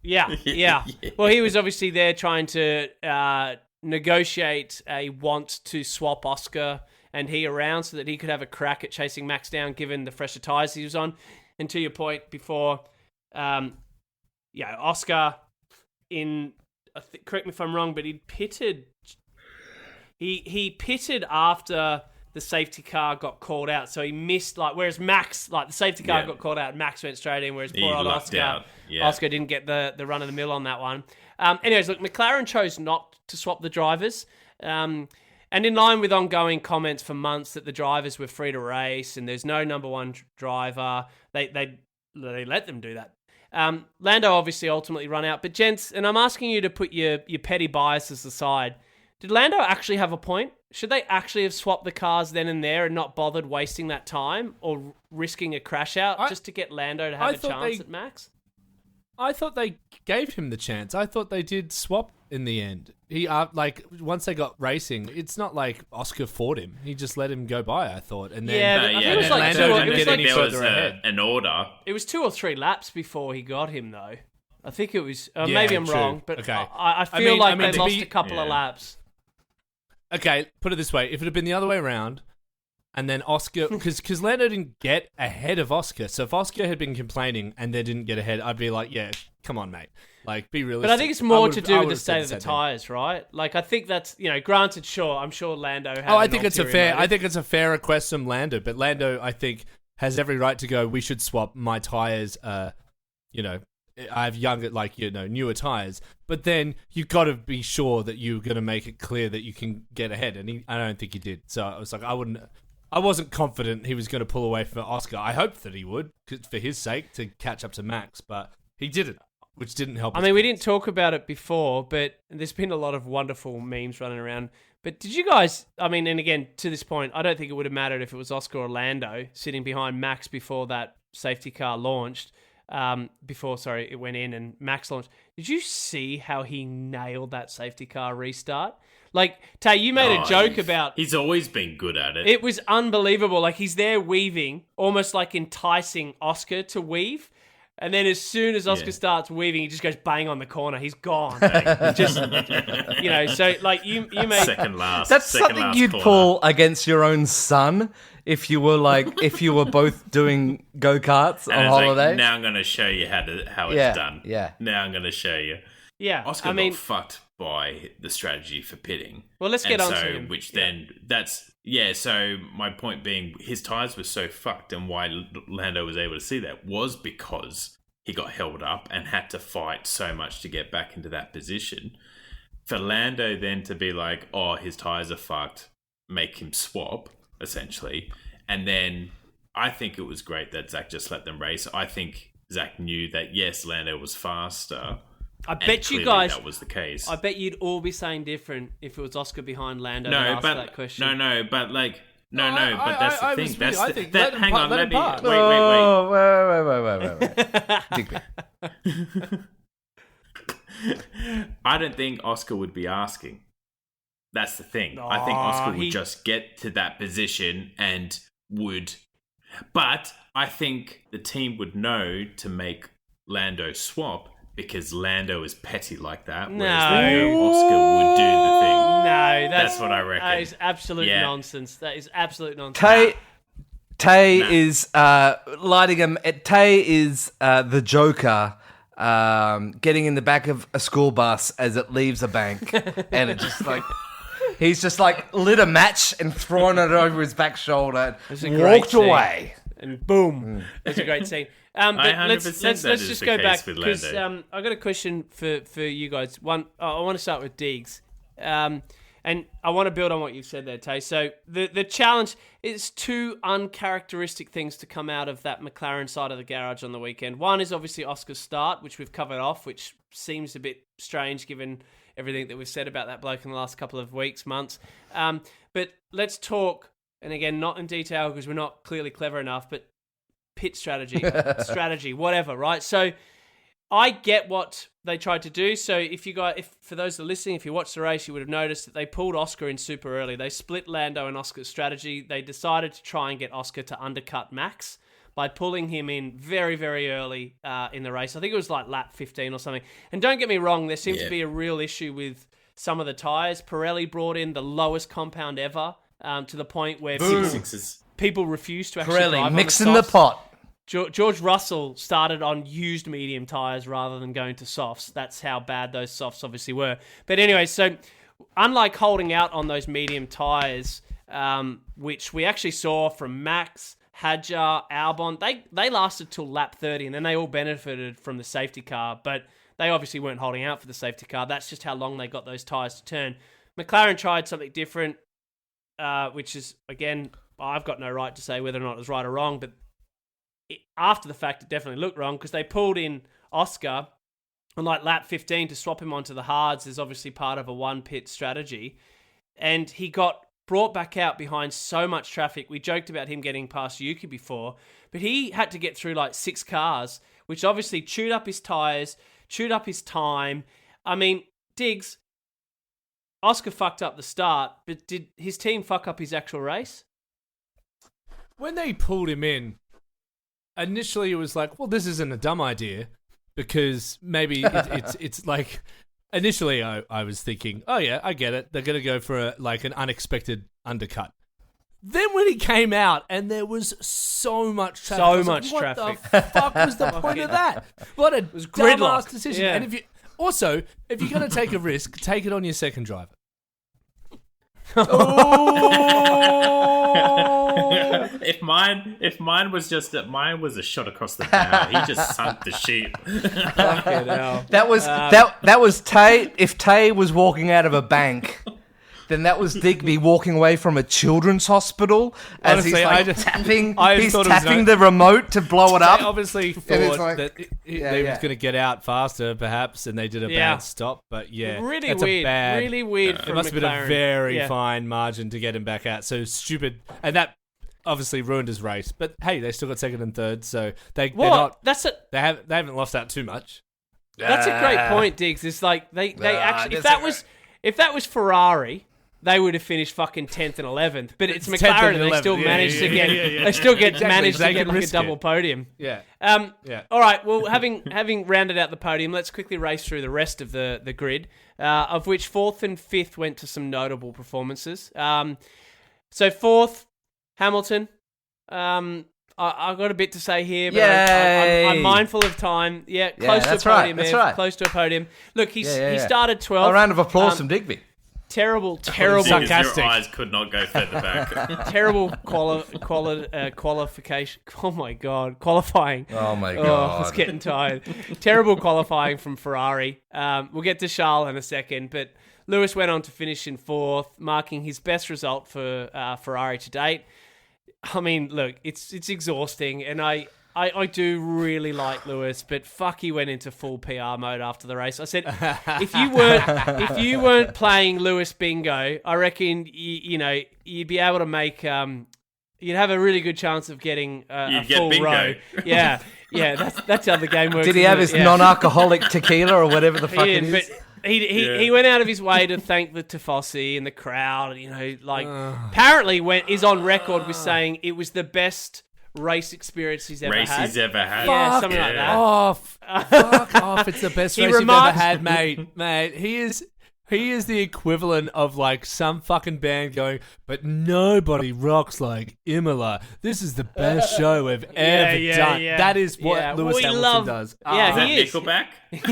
Yeah. Well, he was obviously there trying to negotiate a want to swap Oscar and he around so that he could have a crack at chasing Max down, given the fresher tyres he was on. And to your point before, Oscar correct me if I'm wrong, but he pitted after the safety car got called out. So he missed, whereas Max, the safety car got called out, Max went straight in, whereas poor old Oscar, Oscar didn't get the run of the mill on that one. Anyways, look, McLaren chose not to swap the drivers. And in line with ongoing comments for months that the drivers were free to race and there's no number one driver, they let them do that. Lando obviously ultimately run out. But gents, and I'm asking you to put your petty biases aside, did Lando actually have a point? Should they actually have swapped the cars then and there and not bothered wasting that time or risking a crash out just to get Lando to have a chance at Max? I thought they gave him the chance. I thought they did swap in the end. He once they got racing, it's not like Oscar fought him. He just let him go by, I thought. And then it was like Lando didn't get any further ahead. An order. It was 2 or 3 laps before he got him, though. I think it was. Maybe I'm wrong, but okay. I feel like they lost a couple of laps. Okay, put it this way: if it had been the other way around, And then Oscar, because Lando didn't get ahead of Oscar. So if Oscar had been complaining and they didn't get ahead, I'd be like, yeah, come on, mate. Like, be realistic. But I think it's more to do with the state of the tyres, right? Like, I think that's, granted, sure, I'm sure Lando has I think it's a fair request from Lando. But Lando, I think, has every right to go, we should swap my tyres, I have newer tyres. But then you got to be sure that you're going to make it clear that you can get ahead. And I don't think he did. So I was like, I wasn't confident he was going to pull away from Oscar. I hoped that he would, for his sake, to catch up to Max, but he didn't, which didn't help. I mean, we didn't talk about it before, but there's been a lot of wonderful memes running around. But did you guys, and again, to this point, I don't think it would have mattered if it was Oscar or Lando sitting behind Max before that safety car launched, it went in and Max launched. Did you see how he nailed that safety car restart? Like, Tay, you made a joke about... He's always been good at it. It was unbelievable. Like, he's there weaving, almost like enticing Oscar to weave. And then as soon as Oscar starts weaving, he just goes bang on the corner. He's gone. Just, so, like, you made... Second last. That's something you'd pull against your own son if you were both doing go-karts on holiday. Now I'm going to show you how it's done. Yeah. Now I'm going to show you. Yeah. Oscar got fucked by the strategy for pitting. Well, let's get on to him. So my point being, his tyres were so fucked, and why Lando was able to see that was because he got held up and had to fight so much to get back into that position. For Lando then to be like, oh, his tyres are fucked, make him swap, essentially. And then I think it was great that Zach just let them race. I think Zach knew that, yes, Lando was faster. I bet you guys that was the case. I bet you'd all be saying different if it was Oscar behind Lando that asked that question. But that's the thing. That's the thing. hang on, let me wait. I don't think Oscar would be asking. That's the thing. I think Oscar would just get to that position and would. But I think the team would know to make Lando swap, because Lando is petty like that, whereas they know Oscar would do the thing. No, that's what I reckon. That is absolute nonsense. That is absolute nonsense. Tay is lighting him. Tay is the Joker getting in the back of a school bus as it leaves a bank, and it just like he's just like lit a match and thrown it over his back shoulder, and walked away, and boom, that's a great scene. But let's just go back, because I got a question for you guys. One, I want to start with Diggs, and I want to build on what you said there, Tay. So the challenge is two uncharacteristic things to come out of that McLaren side of the garage on the weekend. One is obviously Oscar's start, which we've covered off, which seems a bit strange given everything that we've said about that bloke in the last couple of weeks, months. But let's talk, and again, not in detail because we're not clearly clever enough, but pit strategy, whatever, right? So I get what they tried to do. So if for those that are listening, if you watched the race, you would have noticed that they pulled Oscar in super early. They split Lando and Oscar's strategy. They decided to try and get Oscar to undercut Max by pulling him in very, very early in the race. I think it was like lap 15 or something. And don't get me wrong, there seems to be a real issue with some of the tyres. Pirelli brought in the lowest compound ever, to the point where people refuse to actually drive on mixing the pot. George Russell started on used medium tyres rather than going to softs. That's how bad those softs obviously were. But anyway, so unlike holding out on those medium tyres, which we actually saw from Max, Hadjar, Albon, they lasted till lap 30, and then they all benefited from the safety car, but they obviously weren't holding out for the safety car. That's just how long they got those tyres to turn. McLaren tried something different, which is, again, I've got no right to say whether or not it was right or wrong, but after the fact, it definitely looked wrong, because they pulled in Oscar on like lap 15 to swap him onto the hards as obviously part of a one-pit strategy, and he got brought back out behind so much traffic. We joked about him getting past Yuki before, but he had to get through like 6 cars, which obviously chewed up his tyres, chewed up his time. I mean, Diggs, Oscar fucked up the start, but did his team fuck up his actual race? When they pulled him in, initially it was like, well, this isn't a dumb idea, because maybe it's like, initially I was thinking, oh yeah, I get it. They're going to go for an unexpected undercut. Then when he came out, and there was so much traffic. So I was much like, traffic. What the fuck was the point of that? What a gridlock. dumbass decision. Yeah. And if you're going to take a risk, take it on your second driver. If mine was a shot across the bow. He just sunk the ship. Fucking hell. That was Tay. If Tay was walking out of a bank, then that was Digby walking away from a children's hospital as Honestly, he's like I just tapping thought the remote to blow it They up. obviously it's thought like- that they was going to get out faster, perhaps, and they did a Yeah. bad stop. But yeah, Really that's weird. A bad, Really weird It from must have been a McLaren. very Yeah. fine margin to get him back out. So stupid, and that obviously ruined his race. But hey, they still got second and third, so they're not. That's a They haven't lost out too much. That's a great point, Diggs. It's like they actually if that was Ferrari, they would have finished fucking 10th and 11th. But it's 10th McLaren, and and they 11th. still Yeah, managed yeah, to get yeah. they still get Exactly. managed They to get can like a risk double it. podium. Yeah. Yeah. All right. Well, having rounded out the podium, let's quickly race through the rest of the grid, of which fourth and fifth went to some notable performances. So fourth, Hamilton. I've got a bit to say here, but I'm mindful of time. Yeah, close to a that's right, podium. that's Ev, right. Close to a podium. Look, he Yeah. started 12th. A round of applause from Digby. Terrible Sarcastic. Your eyes could not go further back. terrible qualification. Oh my god, qualifying. Oh my Oh, god. it's getting tired. Terrible qualifying from Ferrari. We'll get to Charles in a second, but Lewis went on to finish in fourth, marking his best result for Ferrari to date. I mean, look, it's exhausting, and I do really like Lewis, but fuck, he went into full PR mode after the race. I said, if you weren't playing Lewis bingo, I reckon you'd be able to make you'd have a really good chance of getting a full bingo. row. Yeah, that's how the game works. Did he isn't have it? his Yeah. non-alcoholic tequila or whatever the fuck He it did, is? but he went out of his way to thank the Tifosi and the crowd. Apparently is on record with saying it was the best race experience he's ever had. Yeah, something like that. Fuck off. It's the best He race you've ever remarked- had, mate. Mate, he is the equivalent of like some fucking band going, but nobody rocks like Imola. This is the best show we've ever done. yeah. That is what Yeah, Lewis we Hamilton love- does. Yeah, Is that he is. Nickelback?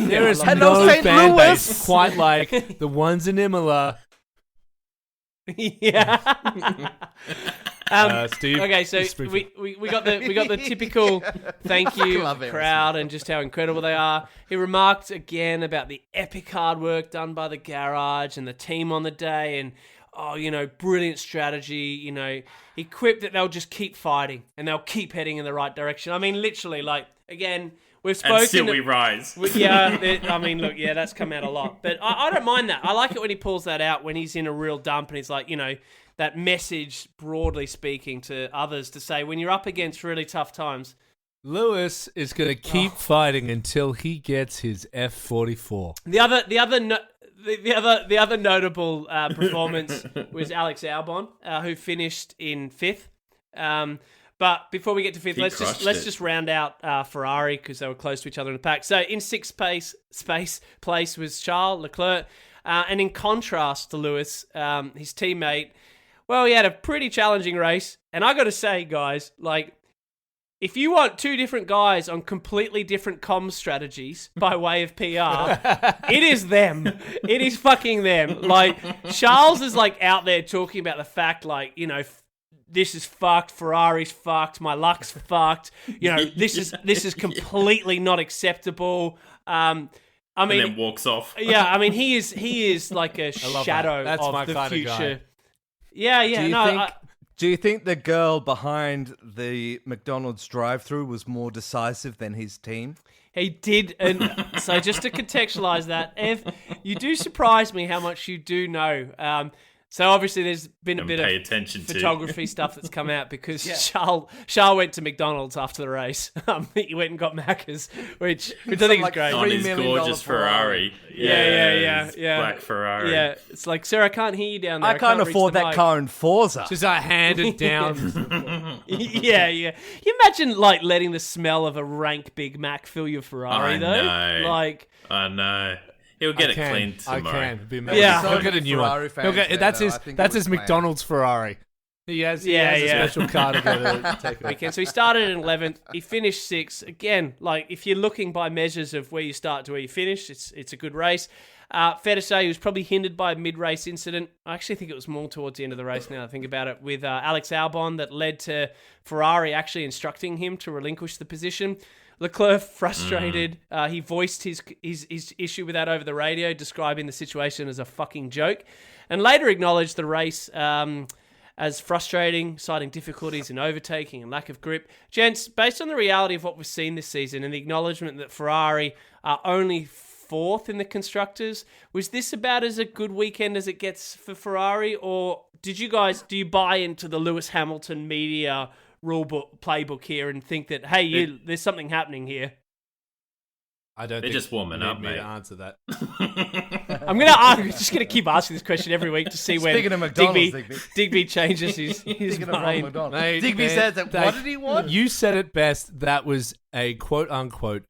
There is Hello, no St. fan Louis. base quite like the ones in Imola. Yeah. Steve, Okay, so we got the typical thank you love it. crowd and just how incredible they are. He remarked again about the epic hard work done by the garage and the team on the day, and brilliant strategy. He quipped that they'll just keep fighting and they'll keep heading in the right direction. I mean, literally, like again. We've spoken. And still we rise. Yeah, that's come out a lot. But I don't mind that. I like it when he pulls that out when he's in a real dump and he's like, that message, broadly speaking, to others to say when you're up against really tough times. Lewis is going to keep fighting until he gets his F44. The other notable performance was Alex Albon, who finished in fifth. But before we get to fifth, let's just round out Ferrari because they were close to each other in the pack. So in sixth place was Charles Leclerc, and in contrast to Lewis, his teammate, well, he had a pretty challenging race. And I got to say, guys, like if you want two different guys on completely different comms strategies by way of PR, it is them. It is fucking them. Like Charles is like out there talking about the fact, like this is fucked. Ferrari's fucked. My luck's fucked. This is completely not acceptable. And then walks off. Yeah, I mean, he is like a shadow that. That's my of the kind of future. guy. Yeah. Do you think the girl behind the McDonald's drive-through was more decisive than his team? He did, and so just to contextualize that, Ev, you do surprise me how much you do know. So obviously there's been a bit of photography stuff that's come out because Charles went to McDonald's after the race. He went and got Macca's, which I think is great. On his gorgeous Ferrari. Yeah. Black Ferrari. Yeah, it's like, sir, I can't hear you down there. I can't reach afford the that mic." car in Forza. Just handed down. Yeah. You imagine like letting the smell of a rank Big Mac fill your Ferrari, I though. know. Like, I know. He'll get it cleaned tomorrow. I can. Be Yeah. He'll get a new one. Ferrari fans That's there, his. though. I think That's it his was McDonald's Ferrari. He has Yeah, a special car to go to take a weekend. So he started in 11th. He finished 6th. Again, like if you're looking by measures of where you start to where you finish, it's a good race. Fair to say he was probably hindered by a mid-race incident. I actually think it was more towards the end of the race now I think about it, with Alex Albon, that led to Ferrari actually instructing him to relinquish the position. Leclerc frustrated. He voiced his issue with that over the radio, describing the situation as a fucking joke, and later acknowledged the race as frustrating, citing difficulties in overtaking and lack of grip. Gents, based on the reality of what we've seen this season and the acknowledgement that Ferrari are only 4th in the Constructors, was this about as a good weekend as it gets for Ferrari, or do you buy into the Lewis Hamilton media rulebook playbook here and think that, hey, there's something happening here? I don't. They're think just warming you up, need me mate. to answer that. I'm just gonna keep asking this question every week to see when Speaking of McDonald's, Digby changes his Speaking of Ronald mind. McDonald, Mate, Digby says that. What did he want? You said it best. That was a quote-unquote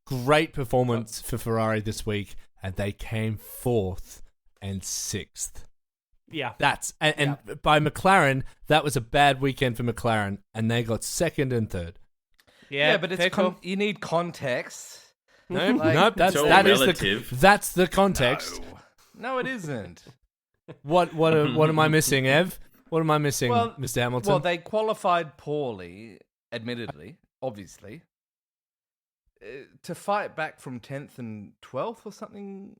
great performance for Ferrari this week, and they came 4th and 6th. Yeah. And by McLaren, that was a bad weekend for McLaren, and they got 2nd and 3rd. Yeah, but fair call. you need context. Nope, It's all relative. That's the context. No, it isn't. What am I missing, Ev? What am I missing, Mr. Hamilton? Well, they qualified poorly, admittedly, obviously. To fight back from 10th and 12th or something.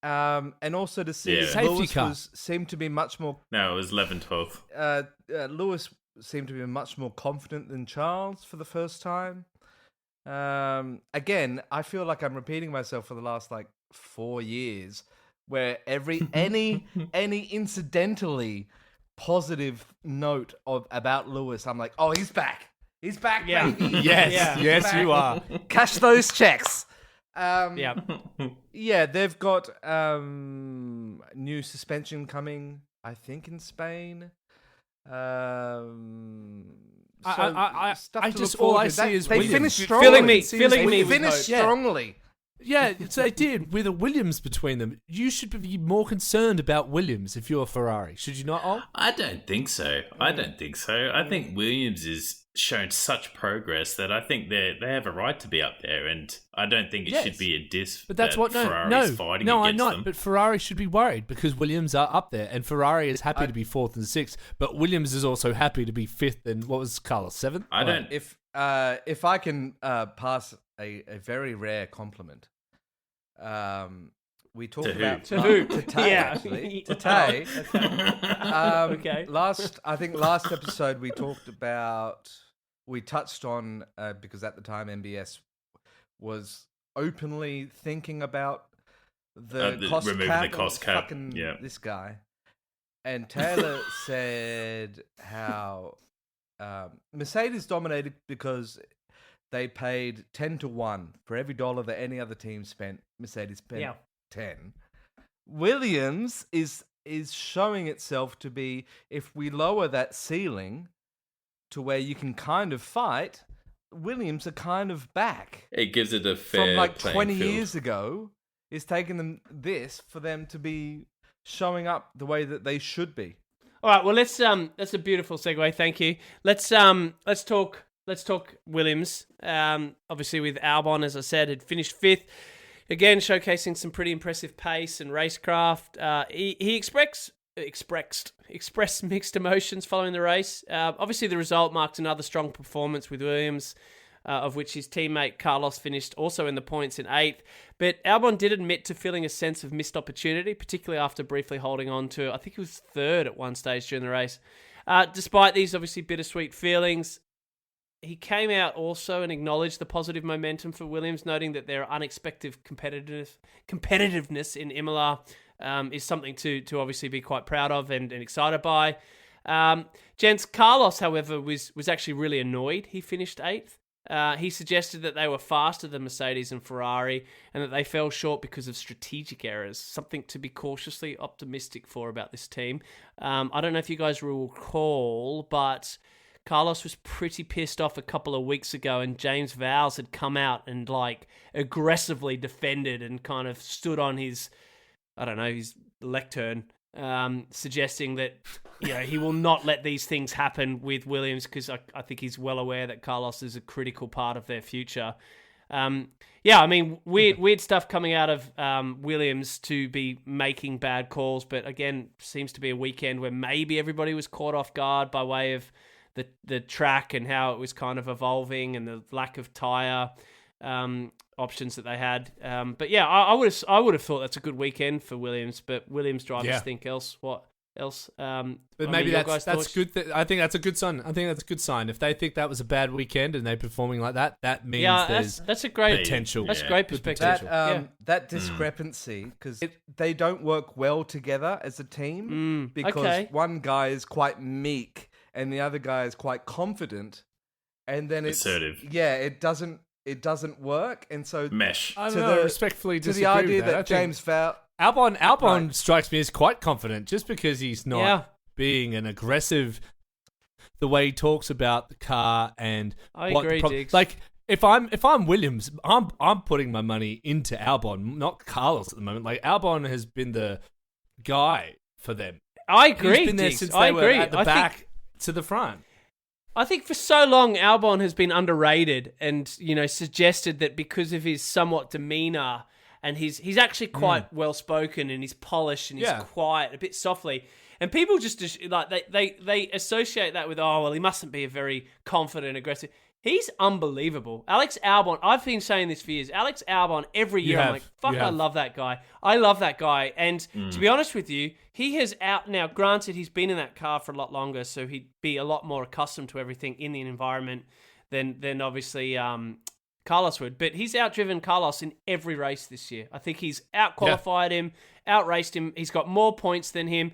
And also to see Lewis seemed to be much more... No, it was 11, 12th. Lewis seemed to be much more confident than Charles for the first time. Again, I feel like I'm repeating myself for the last 4 years, where any incidentally positive note about Lewis, I'm like, oh, he's back. He's back, baby. Yes, you are. Cash those checks. Yeah. Yeah, they've got new suspension coming, I think, in Spain. I Stuff to just look all forward I to. see is they Williams. finished strongly. Filling me They with finished hope. strongly. Yeah, so they did with a Williams between them. You should be more concerned about Williams if you're a Ferrari. Should you not, Ol? I don't think so. I think Williams has shown such progress that I think they have a right to be up there, and I don't think it should be a diss. But that's what Ferrari's fighting I'm against not. them. But Ferrari should be worried because Williams are up there, and Ferrari is happy to be 4th and 6th. But Williams is also happy to be 5th and what was Carlos 7th? I don't. If I can pass a very rare compliment. We talked about To who? To Tay, Yeah. actually. To Tay. Okay. Last episode we touched on because at the time MBS was openly thinking about the cost removing cap. the cost cap. Fucking Yeah. this guy. And Taylor said how Mercedes dominated because they paid 10-1 for every dollar that any other team spent. Mercedes spent 10. Williams is showing itself to be, if we lower that ceiling to where you can kind of fight, Williams are kind of back. It gives it a fair From playing 20 field. years ago, it's taken them for them to be showing up the way that they should be. All right. Well, that's a beautiful segue. Thank you. Let's talk Williams. Obviously with Albon, as I said, had finished 5th. Again, showcasing some pretty impressive pace and racecraft. He expressed mixed emotions following the race. Obviously, the result marked another strong performance with Williams, of which his teammate Carlos finished also in the points in 8th. But Albon did admit to feeling a sense of missed opportunity, particularly after briefly holding on to, I think he was 3rd at one stage during the race. Despite these obviously bittersweet feelings, he came out also and acknowledged the positive momentum for Williams, noting that their unexpected competitiveness in Imola is something to obviously be quite proud of and excited by. Gents, Carlos, however, was actually really annoyed. He finished 8th. He suggested that they were faster than Mercedes and Ferrari and that they fell short because of strategic errors, something to be cautiously optimistic for about this team. I don't know if you guys will recall, but Carlos was pretty pissed off a couple of weeks ago, and James Vowles had come out and aggressively defended and kind of stood on his lectern suggesting that he will not let these things happen with Williams because I think he's well aware that Carlos is a critical part of their future. I mean, weird stuff coming out of Williams to be making bad calls, but again, seems to be a weekend where maybe everybody was caught off guard by way of the track and how it was kind of evolving and the lack of tyre options that they had. But yeah, I would have thought that's a good weekend for Williams, but Williams drivers think what else? But maybe that's good. I think that's a good sign. If they think that was a bad weekend and they're performing like that, that means that's a great potential. That's a great perspective. That discrepancy, because they don't work well together as a team because one guy is quite meek and the other guy is quite confident, and then it's assertive. Yeah, it doesn't work, and so mesh. I don't know, respectfully disagree to the idea with that. James Fowl. Albon strikes me as quite confident just because he's not being an aggressive. The way he talks about the car and I agree, Diggs. Like if I'm Williams, I'm putting my money into Albon, not Carlos at the moment. Like Albon has been the guy for them. I agree. He's been there Diggs. since they were at the back to the front. I think for so long Albon has been underrated and suggested that because of his somewhat demeanour. And he's actually quite well spoken and he's polished and he's quiet, a bit softly. And people just like they associate that with he mustn't be a very confident, aggressive. He's unbelievable. Alex Albon, I've been saying this for years. Alex Albon, every year I'm like, I love that guy. I love that guy. And to be honest with you, he has now. Granted, he's been in that car for a lot longer, so he'd be a lot more accustomed to everything in the environment than obviously. Carlos would, but he's outdriven Carlos in every race this year. I think he's outqualified him, outraced him. He's got more points than him.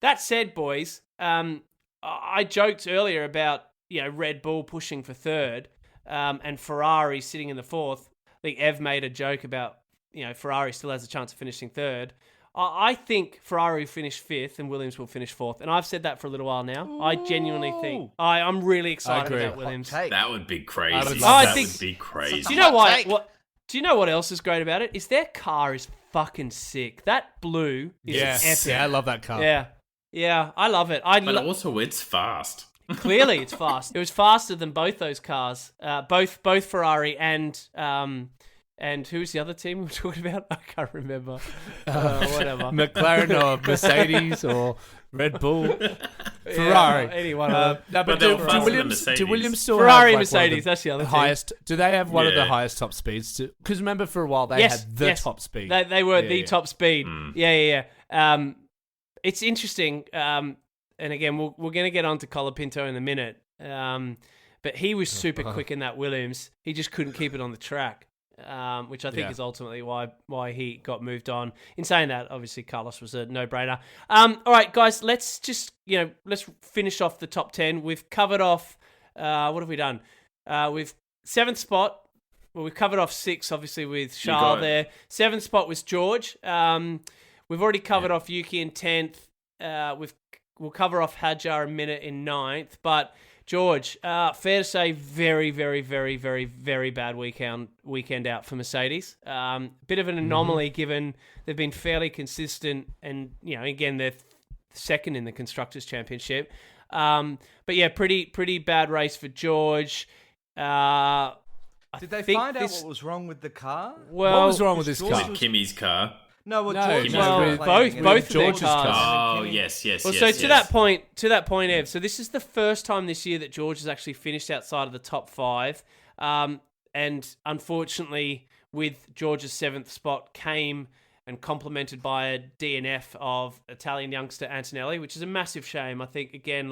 That said, boys, I joked earlier about Red Bull pushing for third and Ferrari sitting in the fourth. I think Ev made a joke about Ferrari still has a chance of finishing third. I think Ferrari will finish fifth and Williams will finish fourth. And I've said that for a little while now. Ooh. I genuinely think. I'm really excited about Williams. That would be crazy. Would be crazy. Do you know Do you know what else is great about it? Is their car is fucking sick. That blue is epic. Yeah, I love that car. Yeah, I love it. But also it's fast. Clearly it's fast. It was faster than both those cars. Both Ferrari and who's the other team we were talking about? I can't remember. Whatever. McLaren or Mercedes or Red Bull. Ferrari. Any one of them. But do Williams still Ferrari have Mercedes, that's the other highest? Do they have one of the highest top speeds? Because remember for a while they had the top speed. They were the top speed. Yeah. It's interesting. And again, we're going to get on to Colapinto in a minute. But he was super quick in that Williams. He just couldn't keep it on the track. Which I think is ultimately why he got moved on. In saying that, obviously Carlos was a no-brainer. All right, guys, let's just let's finish off the top 10. We've covered off. What have we done? We've 7th spot. Well, we've covered off 6, obviously with Charles there. 7th spot was George. We've already covered off Yuki in 10th. We'll cover off Hadjar a minute in 9th, but. George, fair to say, very, very, very, very, very bad weekend out for Mercedes. Bit of an anomaly given they've been fairly consistent, and again they're second in the Constructors' Championship. But yeah, pretty bad race for George. Did they find out what was wrong with the car? Well, what was wrong with this car? Was it Kimmy's car? No, both of George's their cars. Oh, yes. Well, so to that point, Ev. So this is the first time this year that George has actually finished outside of the top 5, and unfortunately, with George's 7th spot came and complemented by a DNF of Italian youngster Antonelli, which is a massive shame. I think again,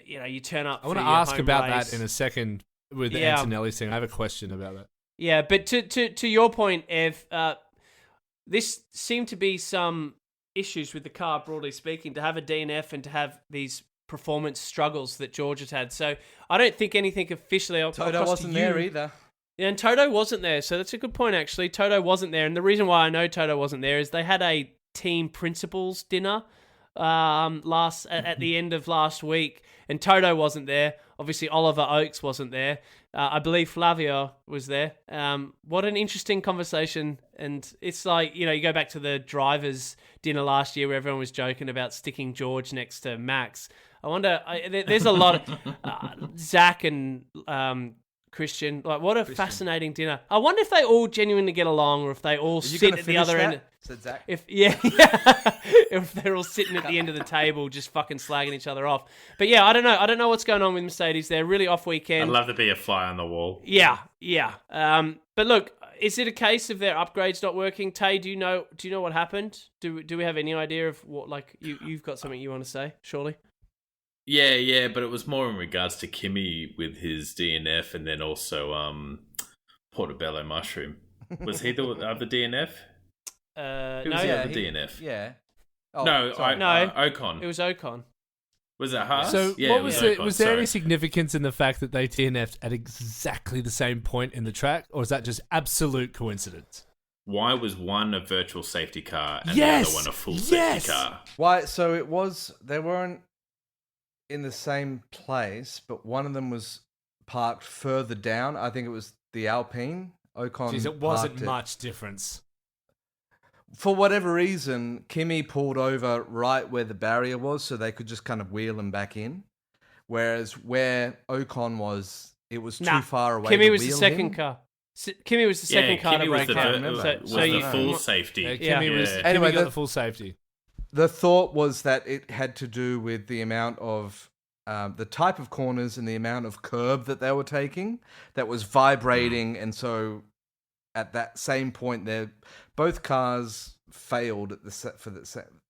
you turn up. I want to ask about that in a second with the Antonelli thing. I have a question about that. Yeah, but to your point, Ev. This seemed to be some issues with the car, broadly speaking, to have a DNF and to have these performance struggles that George has had. So I don't think anything officially. Toto wasn't there either. Yeah, and Toto wasn't there. So that's a good point, actually. Toto wasn't there. And the reason why I know Toto wasn't there is they had a team principals dinner at the end of last week, and Toto wasn't there. Obviously, Oliver Oakes wasn't there. I believe Flavio was there. What an interesting conversation And it's like, you go back to the drivers' dinner last year where everyone was joking about sticking George next to Max. I wonder, there's a lot of Zach and Christian. Like, what a fascinating dinner. I wonder if they all genuinely get along, or if they all sit at the other end. Said Zach. If they're all sitting at the end of the table, just fucking slagging each other off. But yeah, I don't know. I don't know what's going on with Mercedes. They're really off weekend. I'd love to be a fly on the wall. Yeah. But look, is it a case of their upgrades not working? Tay, do you know what happened? Do we have any idea of what? Like, you've got something you want to say, surely? Yeah, but it was more in regards to Kimi with his DNF, and then also Portobello Mushroom. Was he the other DNF? Who was the other DNF? Yeah. No, Ocon. It was Ocon. Was it Haas? So yeah, what was Ocon, was there any significance in the fact that they DNF'd at exactly the same point in the track, or is that just absolute coincidence? Why was one a virtual safety car and the other one a full safety car? Why? So they weren't in the same place, but one of them was parked further down. I think it was the Alpine. Ocon. Jeez, it wasn't much difference. For whatever reason, Kimi pulled over right where the barrier was, so they could just kind of wheel him back in. Whereas where Ocon was, it was too far away. Kimi to was wheel the second him. car. Kimi was the second car to break out. The full safety. Kimi Anyway, got the full safety. The thought was that it had to do with the amount of the type of corners and the amount of curb that they were taking that was vibrating, and so at that same point, both cars failed at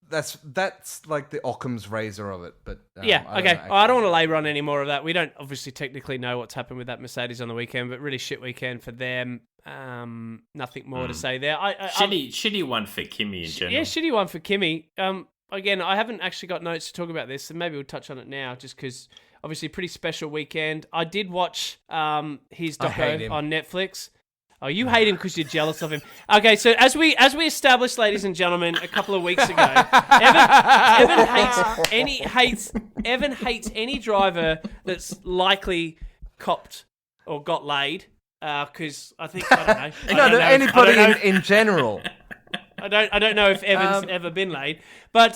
that's like the Occam's razor of it. But I don't want to labour on any more of that. We don't obviously technically know what's happened with that Mercedes on the weekend, but really shit weekend for them. Nothing more to say there. Shitty one for Kimi in general. Yeah, shitty one for Kimi. Again, I haven't actually got notes to talk about this, so maybe we'll touch on it now, just because obviously pretty special weekend. I did watch his doco on Netflix. Oh, you hate him because you're jealous of him. Okay, so as we established, ladies and gentlemen, a couple of weeks ago, Evan hates any driver that's likely copped or got laid. Because I don't know. Anybody in general. I don't know if Evan's ever been laid, but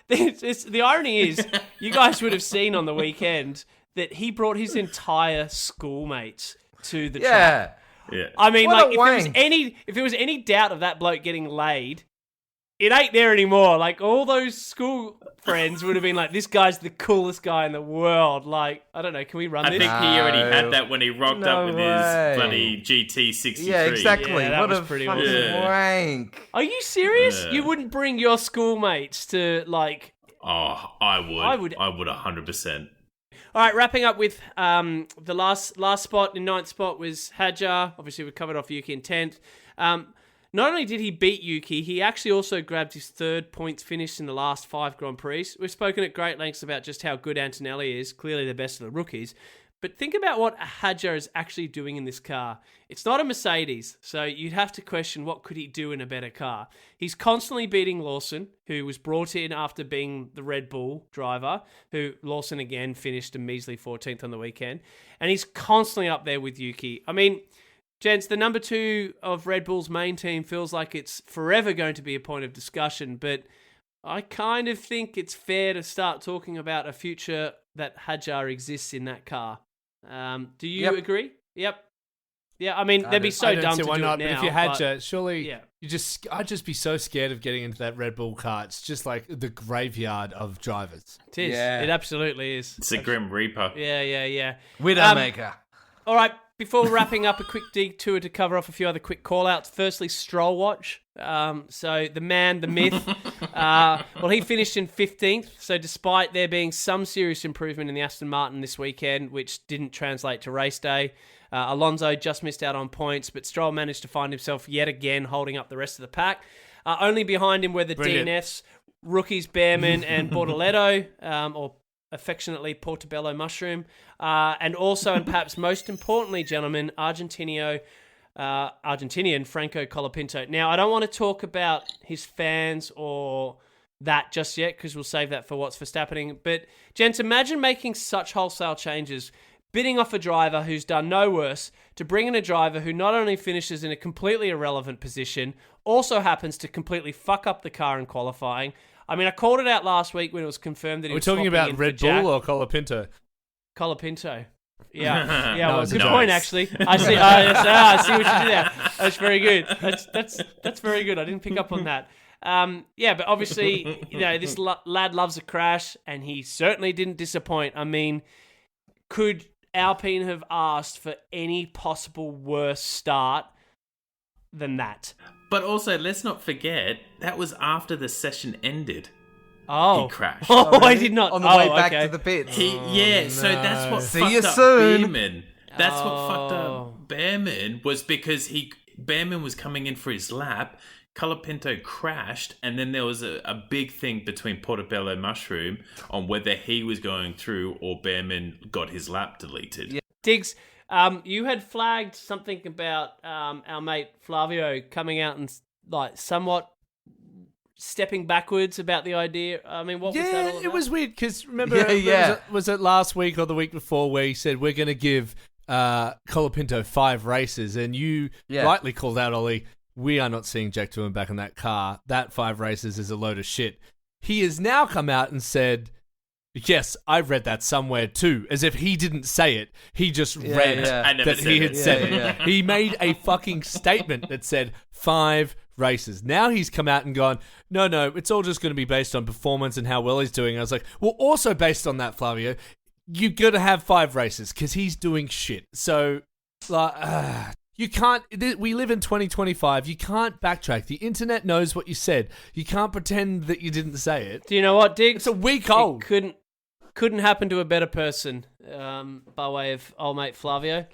the irony is, you guys would have seen on the weekend that he brought his entire schoolmates to the track. Yeah. I mean, What like, if there was any doubt of that bloke getting laid, it ain't there anymore. Like, all those school friends would have been like, this guy's the coolest guy in the world. Like, I don't know, can we run this? I think he already had that when he rocked up with his bloody GT63. Yeah, exactly. Yeah, that what was a pretty fucking awesome. wank. Are you serious? Yeah. You wouldn't bring your schoolmates to, like... Oh, I would 100%. All right, wrapping up with the last spot, in ninth spot was Hadjar. Obviously, we covered off Yuki in 10th. Not only did he beat Yuki, he actually also grabbed his third points finish in the last 5 Grand Prix. We've spoken at great lengths about just how good Antonelli is, clearly the best of the rookies. But think about what Hadjar is actually doing in this car. It's not a Mercedes, so you'd have to question what could he do in a better car. He's constantly beating Lawson, who was brought in after being the Red Bull driver, who Lawson again finished a measly 14th on the weekend. And he's constantly up there with Yuki. I mean, gents, the number 2 of Red Bull's main team feels like it's forever going to be a point of discussion, but I kind of think it's fair to start talking about a future that Hadjar exists in that car. Do you agree? Yep. Yeah, I mean, they'd be so dumb to do it now. But if you Hadjar, surely I'd just be so scared of getting into that Red Bull car. It's just like the graveyard of drivers. It is. Yeah. It absolutely is. It's a Grim Reaper. Yeah. Widowmaker. All right, before wrapping up, a quick detour to cover off a few other quick call-outs. Firstly, Stroll watch. So the man, the myth, well, he finished in 15th. So despite there being some serious improvement in the Aston Martin this weekend, which didn't translate to race day, Alonso just missed out on points, but Stroll managed to find himself yet again holding up the rest of the pack. Only behind him were the DNFs, rookies Behrman and Bortoletto, or affectionately Portobello Mushroom, and also, and perhaps most importantly, gentlemen, Argentinian Franco Colapinto. Now, I don't want to talk about his fans or that just yet, because we'll save that for what's Verstappening. But, gents, imagine making such wholesale changes, bidding off a driver who's done no worse to bring in a driver who not only finishes in a completely irrelevant position, also happens to completely fuck up the car in qualifying. I mean, I called it out last week when it was confirmed that he We're was talking swapping about in Red for Jack. Bull or Colapinto? Colapinto. Yeah, No, well, it's good nice. point actually. I see. I see what you did there. That's very good. That's very good. I didn't pick up on that. Yeah, but obviously, this lad loves a crash, and he certainly didn't disappoint. I mean, could Alpine have asked for any possible worse start than that? But also, let's not forget, that was after the session ended. Oh, He crashed. Oh, I did not. On the way back okay. to the pits. So that's what See fucked you up soon. Behrman. That's what fucked Oh. up Behrman, was because Behrman was coming in for his lap. Colapinto crashed, and then there was a big thing between Portobello Mushroom on whether he was going through or Behrman got his lap deleted. Yeah. Diggs, you had flagged something about our mate Flavio coming out and somewhat stepping backwards about the idea. I mean, what was that all about? It was weird because remember, Yeah. Was it last week or the week before where he said we're going to give Colapinto 5 races, and you rightly called out, Ollie, we are not seeing Jack Doohan back in that car. That 5 races is a load of shit. He has now come out and said, yes, I've read that somewhere too, as if he didn't say it. He just read I never that said he it. had said it. He made a fucking statement that said 5 races. Now he's come out and gone, no, it's all just going to be based on performance and how well he's doing. I was like, well, also based on that, Flavio, you got to have 5 races because he's doing shit. So, you can't. We live in 2025. You can't backtrack. The internet knows what you said. You can't pretend that you didn't say it. Do you know what, Diggs? It's a week old. It couldn't happen to a better person. By way of old mate Flavio,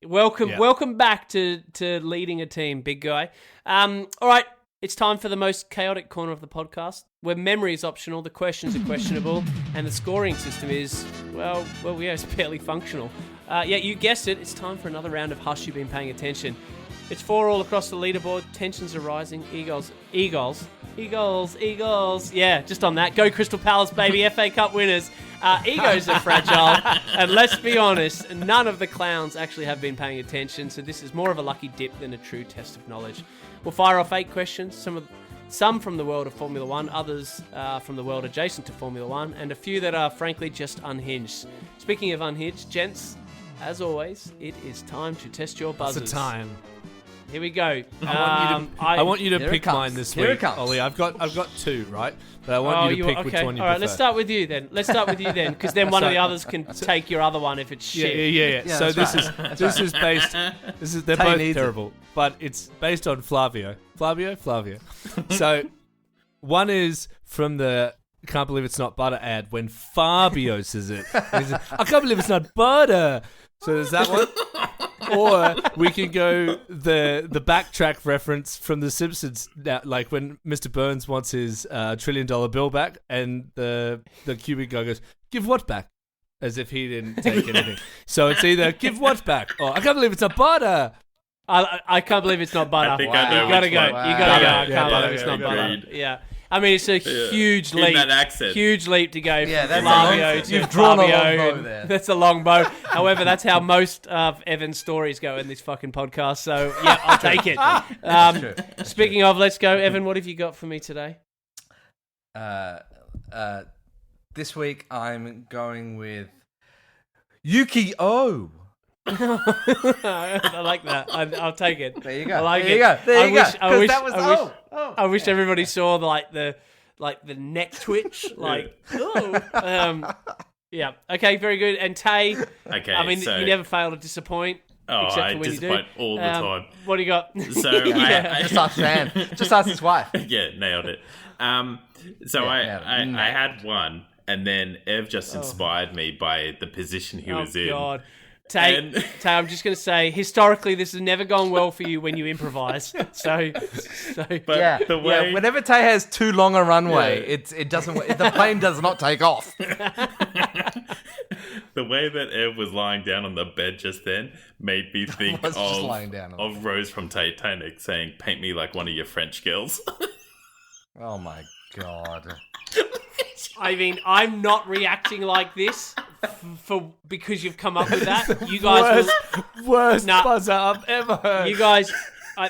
welcome back to leading a team, big guy. All right, it's time for the most chaotic corner of the podcast, where memory is optional, the questions are questionable, and the scoring system is it's barely functional. You guessed it. It's time for another round of Hush. You've been paying attention. It's 4 all across the leaderboard. Tensions are rising. Eagles. Yeah, just on that. Go Crystal Palace, baby. FA Cup winners. Egos are fragile. And let's be honest, none of the clowns actually have been paying attention. So this is more of a lucky dip than a true test of knowledge. We'll fire off 8 questions. Some from the world of Formula One, others from the world adjacent to Formula One, and a few that are frankly just unhinged. Speaking of unhinged, gents, as always, it is time to test your buzzers. It's a time. Here we go. I want you to Here it pick comes. mine this Here it week, comes. Ollie. I've got 2, right? But I want you to pick which one you All right, prefer. let's start with you then. Because then one of the others can take your other one if it's shit. Yeah. Yeah, So that's this is based. They're Tay both needs it. terrible, but it's based on Flavio. So one is from the "Can't Believe It's Not Butter" ad when Fabio says it. He says, I can't believe it's not butter. So there's that one. Or we can go the backtrack reference from The Simpsons, like when Mr. Burns wants his $1 trillion bill back, and the cubic guy goes, "Give what back?" As if he didn't take anything. So it's either "Give what back?" or "I can't believe it's not butter." I can't believe it's not butter. I think I know You gotta which go. one. You gotta go. I Yeah, can't butter, believe it's not butter. agreed. Yeah. I mean, it's a huge In leap. that accent. Huge leap to go Yeah, from that's Flavio to you've drawn a long Fabio. bow there. That's a long bow. However, that's how most of Evan's stories go in this fucking podcast. So, yeah, I'll take it. True. Speaking of, let's go. Evan, what have you got for me today? This week I'm going with Yuki-Oh. I like that. I'll take it. There you go. I like there it. you go. There you go. I 'Cause wish, that was I wish, oh. I wish everybody saw the neck twitch. Yeah. Okay. Very good. And Tay. Okay, I mean, so- you never fail to disappoint. Oh, except I for when you do. disappoint all the time. What do you got? So Yeah. Just ask Sam. Just ask his wife. Yeah, nailed it. So Yeah, I had one, and then Ev just inspired me by the position he was in. Oh God. Tay, I'm just going to say, historically, this has never gone well for you when you improvise. So But Yeah, the way yeah. Whenever Tay has too long a runway, it doesn't. The plane does not take off. the way that Ev was lying down on the bed just then made me think was just lying down on of Rose from Titanic saying, "Paint me like one of your French girls." Oh my god. I mean, I'm not reacting like this because you've come up with that. You guys Worst Nah. buzzer I've ever heard. You guys,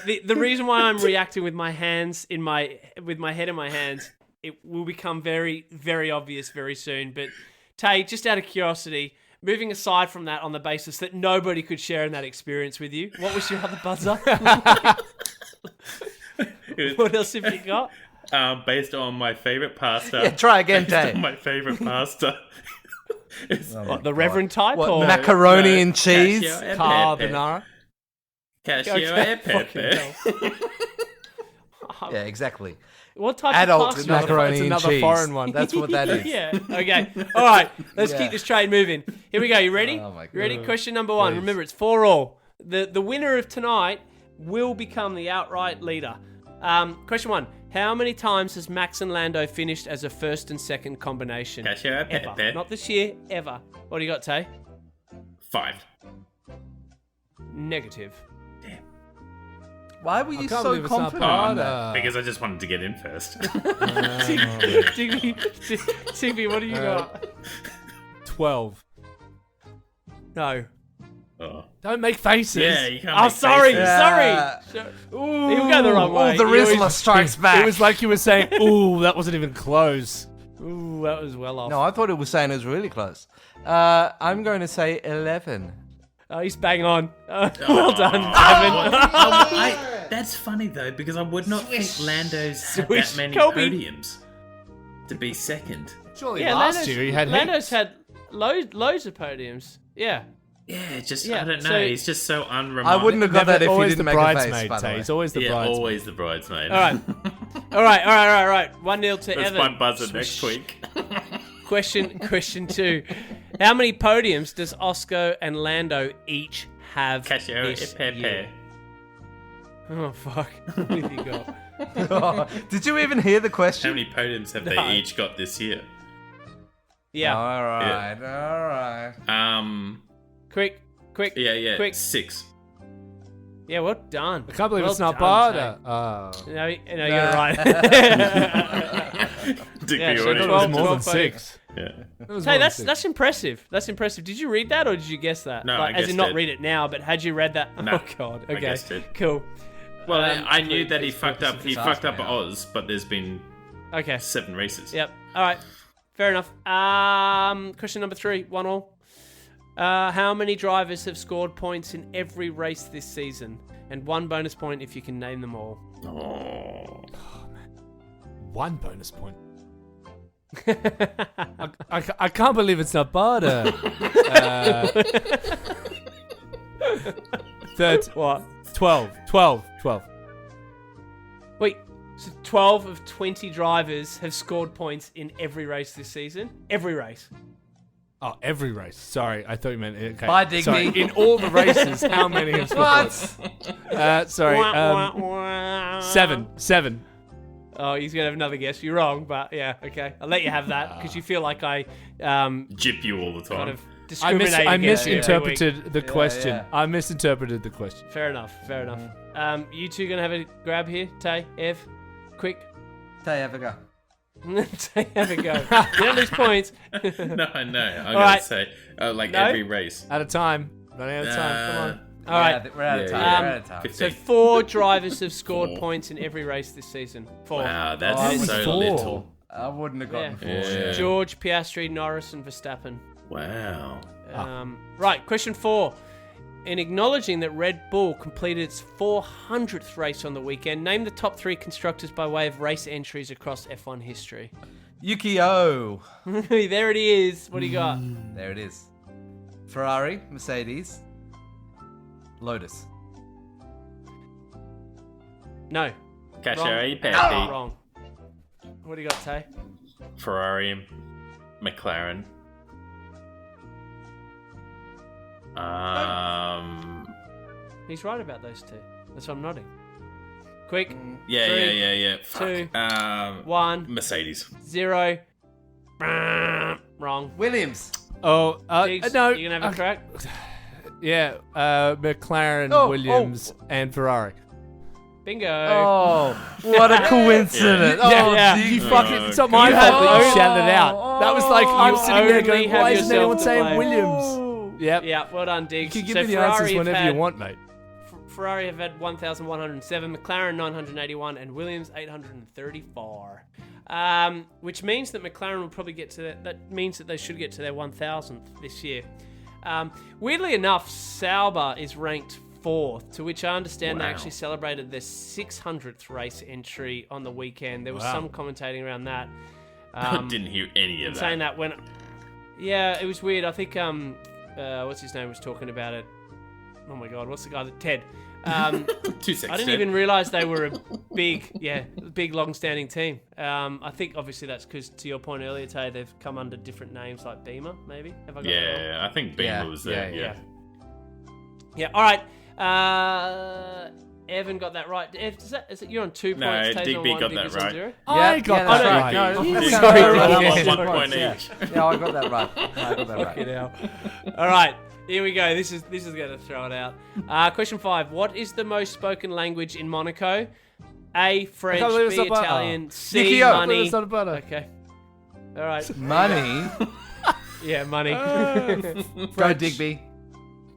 the reason why I'm reacting with my hands with my head in my hands, it will become very, very obvious very soon. But Tay, just out of curiosity, moving aside from that on the basis that nobody could share in that experience with you, what was your other buzzer? What else have you got? Based on my favorite pasta. Yeah, try again, based Tay. on my favorite pasta. What, the Reverend type? What, or macaroni and cheese? Casio e pepe. Carbonara. Casio Okay, e pepe. Yeah, exactly. What type Adult of pasta? macaroni It's and another cheese. foreign one. That's what that is. Yeah. Okay. All right. Let's Yeah. keep this train moving. Here we go. You ready? Oh, my God. You ready? Question number 1. Please. Remember, it's 4-all. The winner of tonight will become the outright leader. Question 1. How many times has Max and Lando finished as a first and second combination? Casio e Ever. pepe. Not this year. Ever. What do you got, Tay? 5. Negative. Why were you can't so believe it's not confident? part on that? Because I just wanted to get in first. Tigby, what do you got? 12. No. Oh. Don't make faces. Yeah, you can't Oh, make sorry. faces. Yeah. Sorry. He'll go the wrong way. Oh, the He always- Rizzler strikes back. It was like you were saying, ooh, that wasn't even close. Ooh, that was well off. No, I thought it was saying it was really close. I'm going to say 11. Oh, he's bang on. Well Oh. done, Evan. That's funny though, because I would not think Lando's had Swish, that many Kobe. podiums to be second. Surely Yeah, last Lando's, year he had Lando's heaps. had loads of podiums. Yeah. Yeah, just Yeah, I don't know. so- He's just so unremarkable. I wouldn't have got that if you always didn't the make a face, bridesmaid, by the Tay. way. He's always the Yeah, bridesmaid. always the bridesmaid. All right. All right. 1-0 to That's Evan. my buzzer next week. Question 2. How many podiums does Oscar and Lando each have Casio this e pepe. year? Oh, fuck. What have you got? Did you even hear the How question? many podiums have No. they each got this year? Yeah. All right. Quick. Yeah. Quick. 6. Yeah, well done. I can't believe Well it's not done, Barda. Tay. No, you're right. Digby Yeah, so already. 12 It was more than 12 6. Yeah. It was Hey, more than that's 6. that's impressive. That's impressive. Did you read that or did you guess that? No, like, I as in guessed not it. read it now, but had you read that? No, Oh god. I Okay. guessed it. Cool. Well, I knew that he please fucked up. He Just fucked ask up me at how. Oz, but there's been Okay. 7 races. Yep. All right. Fair enough. Question number 3. 1-all. How many drivers have scored points in every race this season? And 1 bonus point if you can name them all. Oh. 1 bonus point. I can't believe it's not Barda. 12. Wait. So 12 of 20 drivers have scored points in every race this season? Every race. Oh, every race. Sorry, I thought you meant... Okay. Bye, Digby. Sorry, in all the races, how many have scored points? Sorry, Wah, wah, wah. 7. Oh, he's going to have another guess. You're wrong, but yeah, okay. I'll let you have that because you feel like I Jip you all the time. kind of discriminate I against you every week. misinterpreted the question. yeah. I misinterpreted the question. Fair enough. You two going to have a grab here? Tay, Ev, quick. Tay, have a go. Tay, have a go. You don't lose points. No, I'm All gonna right. say like No? every race. Out of time. Running out of time. Come on. All right. We're out of time. Yeah. We're out of time. 15. So 4 drivers have scored 4. points in every race this season. 4. Wow, that's Oh, so 4. little. I wouldn't have gotten 4. Yeah. George, Piastri, Norris, and Verstappen. Wow. Right, question 4. In acknowledging that Red Bull completed its 400th race on the weekend, name the top 3 constructors by way of race entries across F1 history. Yukio. There it is. What do you got? There it is. Ferrari, Mercedes, Lotus. No. Casio e pepe. Wrong. What do you got, Tay? Ferrari, McLaren. He's right about those 2. That's why I'm nodding. Quick. Yeah. 3, Fuck. 2, 1, Mercedes. 0. Wrong. Williams. Oh, Diggs, no. you gonna have a crack? Yeah, McLaren, Oh, Williams, and Ferrari. Bingo. Oh, what a coincidence! Yeah. You Oh, fucking. It's not God. my fault that you Oh. shouted it out. That was like I'm You sitting there only going, have why isn't yourself anyone to saying blame. Williams? Yep. Yeah, well done, Diggs. You can give So me the Ferrari answers have whenever had- you want, mate. Ferrari have had 1,107, McLaren 981, and Williams 834. Which means that McLaren will probably get to that. That means that they should get to their 1,000th this year. Weirdly enough, Sauber is ranked 4th, to which I understand they Wow. actually celebrated their 600th race entry on the weekend. There was Wow. some commentating around that. I didn't hear any of that. Saying that when... Yeah, it was weird. I think, what's his name was talking about it. Oh my God, what's the guy that... Ted. 2 seconds. I didn't even realise they were a big, long-standing team. I think obviously that's because, to your point earlier, Tay, they've come under different names like Beamer, maybe. Have I got that wrong? Yeah, I think Beamer Yeah, was there. yeah, Yeah. Yeah. All right. Evan got that right. Ev, is it you're on 2 No, points? Tay's on Digby 1, got that Digby's on right. 0? I got that's that right. right. No, Yeah. that's Sorry, right. right. Yeah, One yeah, point yeah. each. Yeah, I got that right. I got that right. Fucking hell. All right. Here we go. This is going to throw it out. Question 5. What is the most spoken language in Monaco? A, French, can't believe it's B, not Italian, C, Yukio. money. It's not a butter. Okay. All right. Money. Yeah, money. Go Digby.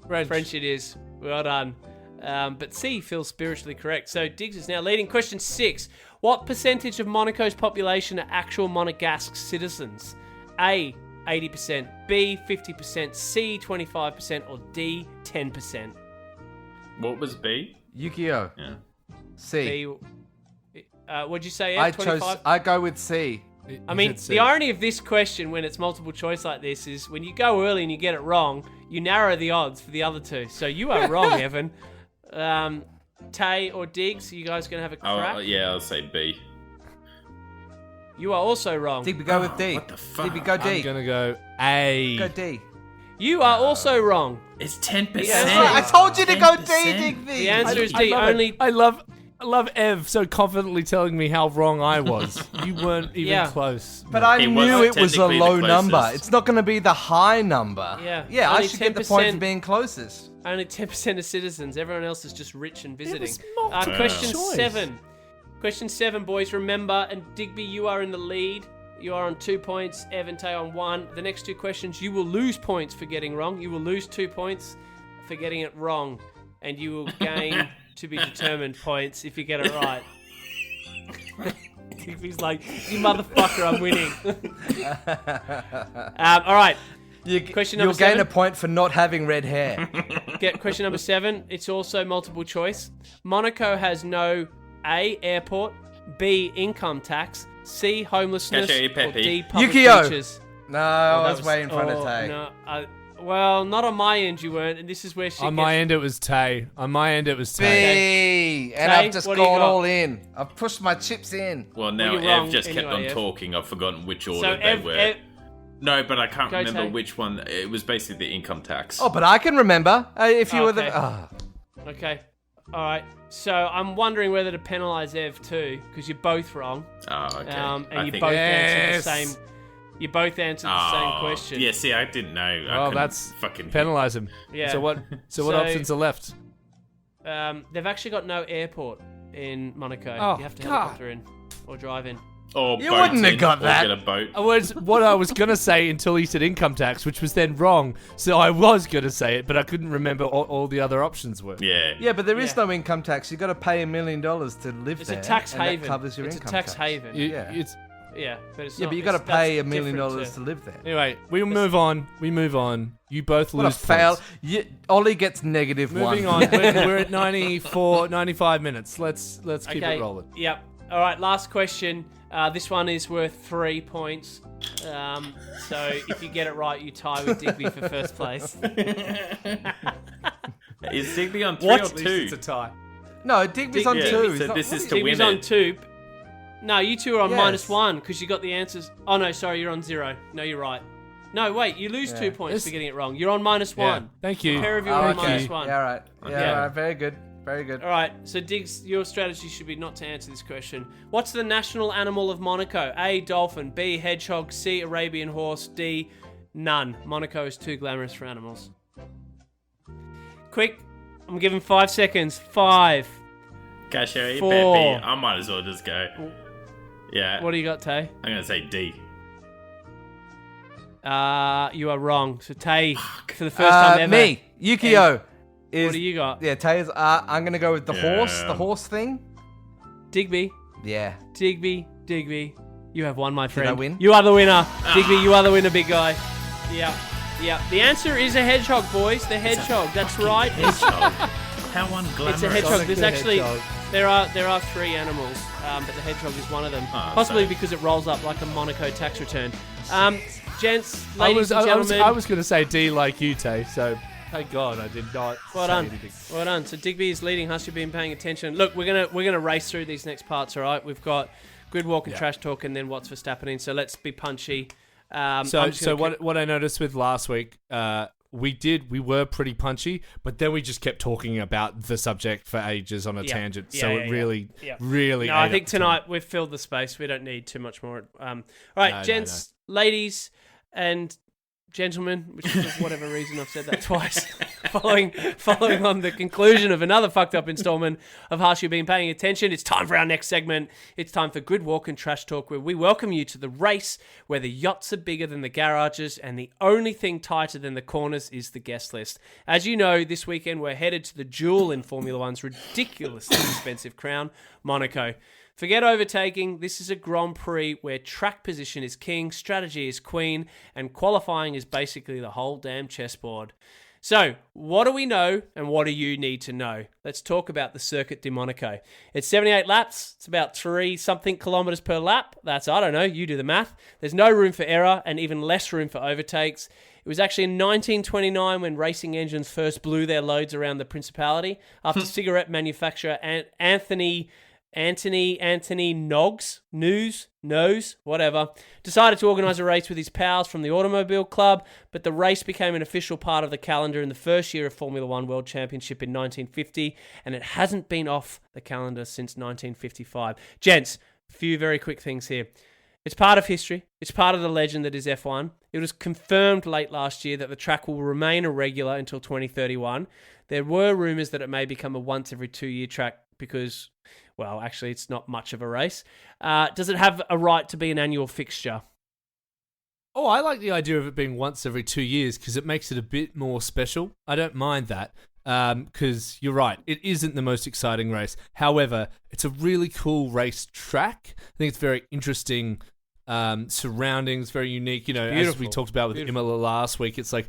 French it is. Well done. But C feels spiritually correct. So Diggs is now leading. Question 6. What percentage of Monaco's population are actual Monegasque citizens? A, 80%, B, 50%, C, 25%, or D, 10%? What was B? Yukio. Yeah. C. B, what'd you say, I F, chose. 25? I go with C. I mean, the irony of this question when it's multiple choice like this is when you go early and you get it wrong, you narrow the odds for the other two. So you are wrong, Evan. Tay or Diggs, are you guys going to have a crack? Oh, yeah, I'll say B. You are also wrong. Digby, go with D. What the fuck? Digby, go D. I'm gonna go A. Go D. You are also wrong. It's 10%. I told you to go D, 10%. Digby. The answer is D. love it. Only I love Ev so confidently telling me how wrong I was. You weren't even Yeah. close. But I It knew was it was a technically the low number. closest. It's not going to be the high number. Yeah. Yeah, I Only should get the point for 10%. being closest. only 10% of citizens. Everyone else is just rich and visiting. was multiple Question choice. 7. Question 7, boys. Remember, and Digby, you are in the lead. You are on 2 points. Evan Tay on 1. The next 2 questions, you will lose points for getting wrong. You will lose 2 points for getting it wrong. And you will gain to be determined points if you get it right. Digby's like, you motherfucker, I'm winning. All right. Question You'll number gain 7. a point for not having red hair. Get question number 7. It's also multiple choice. Monaco has no A, airport, B, income tax, C, homelessness, Cacio e or Pepe. D, public Yukio. beaches. No, I That was way in front of Tay. No, well, not on my end you weren't, and this is where she On my end, it was Tay. On my end, it was Tay. B. And Tay, I've just what do you gone got? all in. I've pushed my chips in. Well, now Well, you're wrong Ev just kept anyway, on Ev. talking. I've forgotten which order So they were. No, but I can't Go, remember Tay. which one. It was basically the income tax. Oh, but I can remember. If you were Okay. the... Ah. Okay. All right. So I'm wondering whether to penalise Ev too, because you're both wrong. Oh, okay. And I you think- both answered Yes. the same. You both answered the same Oh, question. Yeah, see, I didn't know. I Oh, couldn't that's fucking penalise him. Yeah. So what? So what So- options are left? They've actually got no airport in Monaco. Oh, You have to God. helicopter in or drive in. Or You boat wouldn't have in, got or that. Get a boat. I was what I was gonna say until he said income tax, which was then wrong. So I was gonna say it, but I couldn't remember all the other options were. Yeah. Yeah, but there is Yeah. no income tax. You've got to pay $1 million to live It's there. a tax and haven. That covers your It's income a tax tax. haven. Yeah. It's Yeah, but it's Yeah, not, but you got to it's- pay that's $1 million different to live there. anyway. We move on. We move on. You both What a lose fail. points. Ollie gets negative Moving one. on. We're at 95 minutes. Let's keep Okay. it rolling. Yep. All right. Last question. This one is worth 3 points. So if you get it right, you tie with Digby for first place. Is Digby on 3 What? or At least 2? it's a tie. No, Digby's on Yeah, 2. so He's not- this what is are to you- win Digby's on it. 2. No, you two are on Yes. -1 because you got the answers. Oh no, sorry, you're on 0. No, you're right. No, wait, you lose 2 points This- for getting it wrong. You're on -1. Thank you. A pair of you Oh, are on okay. -1. Yeah, all right. Yeah, Yeah. all right. Very good. Very good. All right, so Diggs, your strategy should be not to answer this question. What's the national animal of Monaco? A, dolphin. B, hedgehog. C, Arabian horse. D, none. Monaco is too glamorous for animals. Quick, I'm giving 5 seconds. 5, Cashew, Four. Pepe. I might as well just go. Yeah. What do you got, Tay? I'm going to say D. You are wrong. So Tay, for the first time ever. Me, Yukio. What do you got? Yeah, Tay is. I'm gonna go with the horse. The horse thing. Digby. Yeah. Digby. You have won, my friend. I win? You are the winner. Digby, you are the winner, big guy. Yeah. The answer is a hedgehog, boys. The hedgehog. That's right. Hedgehog. How unglamorous. It's a hedgehog. Sonic There's the actually Hedgehog. there are 3 animals, but the hedgehog is one of them. Oh, Possibly so- because it rolls up like a Monaco tax return. Gents, ladies and gentlemen. I was going to say D like you, Tay, so thank God I did not Well say done. anything. Well done. So Digby is leading. Hush, you've been paying attention. Look, we're gonna race through these next parts. All right, we've got grid walk and trash talk, and then what's for Stappening. So let's be punchy. So what I noticed with last week, we were pretty punchy, but then we just kept talking about the subject for ages on a tangent. So it really. No, I think tonight we've filled the space. We don't need too much more. All right, gents, ladies, and gentlemen, which for whatever reason I've said that twice. following on the conclusion of another fucked up installment of Harsh, you've been paying attention. It's time for our next segment. It's time for Grid Walk and Trash Talk, where we welcome you to the race where the yachts are bigger than the garages and the only thing tighter than the corners is the guest list. As you know, this weekend we're headed to the jewel in Formula One's ridiculously expensive crown, Monaco. Forget overtaking. This is a Grand Prix where track position is king, strategy is queen, and qualifying is basically the whole damn chessboard. So, what do we know and what do you need to know? Let's talk about the Circuit de Monaco. It's 78 laps. It's about 3-something kilometers per lap. That's, I don't know, you do the math. There's no room for error and even less room for overtakes. It was actually in 1929 when racing engines first blew their loads around the Principality after cigarette manufacturer Anthony Knows, whatever, decided to organise a race with his pals from the Automobile Club, but the race became an official part of the calendar in the first year of Formula One World Championship in 1950, and it hasn't been off the calendar since 1955. Gents, a few very quick things here. It's part of history. It's part of the legend that is F1. It was confirmed late last year that the track will remain irregular until 2031. There were rumours that it may become a once every 2-year track because, well, actually, it's not much of a race. Does it have a right to be an annual fixture? Oh, I like the idea of it being once every 2 years because it makes it a bit more special. I don't mind that because you're right. It isn't the most exciting race. However, it's a really cool race track. I think it's very interesting surroundings, very unique. You know, as we talked about with Imola last week, it's like,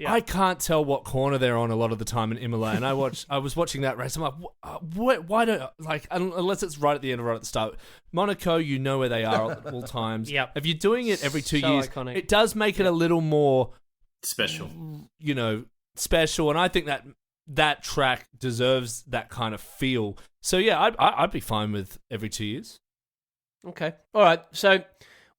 I can't tell what corner they're on a lot of the time in Imola, and I was watching that race. I'm like, why don't unless it's right at the end or right at the start. Monaco, you know where they are at all times. Yep. If you're doing it every 2 years, iconic. it does make it a little more special. You know, special, and I think that track deserves that kind of feel. So yeah, I'd be fine with every 2 years. Okay, all right. So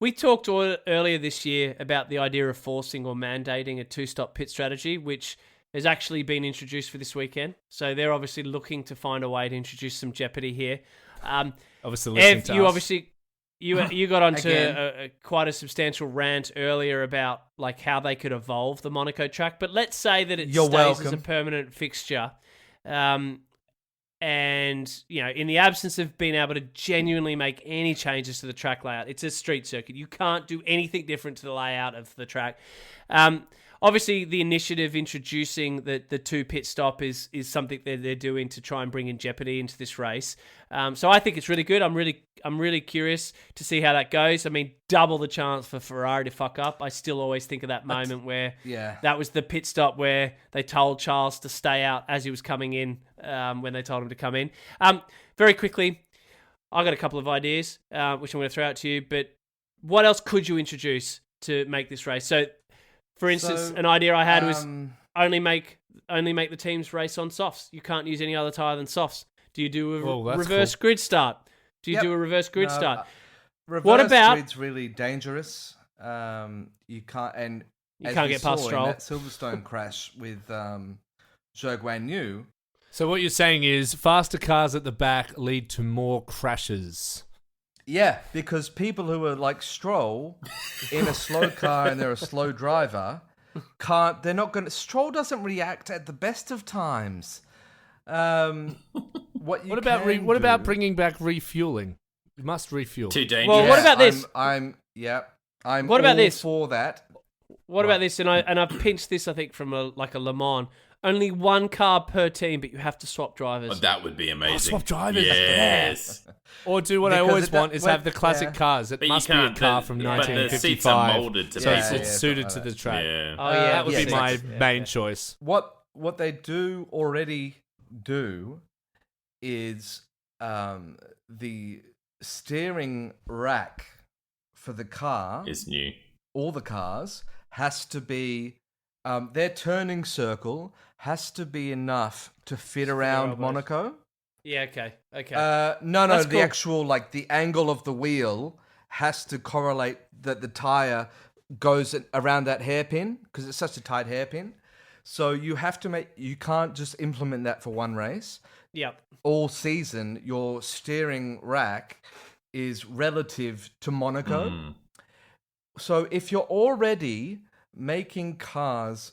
we talked earlier this year about the idea of forcing or mandating a 2-stop pit strategy, which has actually been introduced for this weekend. So they're obviously looking to find a way to introduce some jeopardy here. Obviously, listening to us. You got onto quite a substantial rant earlier about like how they could evolve the Monaco track, but let's say that it stays as a permanent fixture. And, you know, in the absence of being able to genuinely make any changes to the track layout, it's a street circuit. You can't do anything different to the layout of the track. Obviously, the initiative introducing the 2 pit stop is something that they're doing to try and bring in jeopardy into this race. So I think it's really good. I'm really curious to see how that goes. I mean, double the chance for Ferrari to fuck up. I still always think of that moment where that was the pit stop where they told Charles to stay out as he was coming in when they told him to come in. Very quickly, I got a couple of ideas which I'm going to throw out to you. But what else could you introduce to make this race? So, for instance, an idea I had was only make the teams race on softs. You can't use any other tyre than softs. Do you do a reverse grid start? Do you do a reverse grid start? Reverse grid's really dangerous. You can't get past Stroll. In that Silverstone crash with Zhou Guan Yu. So what you're saying is faster cars at the back lead to more crashes. Yeah, because people who are like Stroll in a slow car and they're a slow driver Stroll doesn't react at the best of times. what you What about can what about do- bringing back refueling? You must refuel. Too dangerous. Well, what about this? I'm What about all this? for that. What about this? And I've pinched this, I think, from a Le Mans. Only one car per team, but you have to swap drivers. Oh, that would be amazing. swap drivers. Yes. Or do what I Because always at that- want is when- have the classic yeah. cars. It But you must be a can't- car the- from but the 1955. seats are molded to so people. it's suited to the track. Yeah. Oh yeah, That would yeah, be my exactly. main choice. What they do already do is the steering rack for the car, It's new. all the cars, has to be their turning circle has to be enough to fit around elbows. Monaco. Yeah, okay. No, That's the cool. actual the angle of the wheel has to correlate that the tire goes around that hairpin because it's such a tight hairpin. So you can't just implement that for one race. Yep. All season, your steering rack is relative to Monaco. So if you're already making cars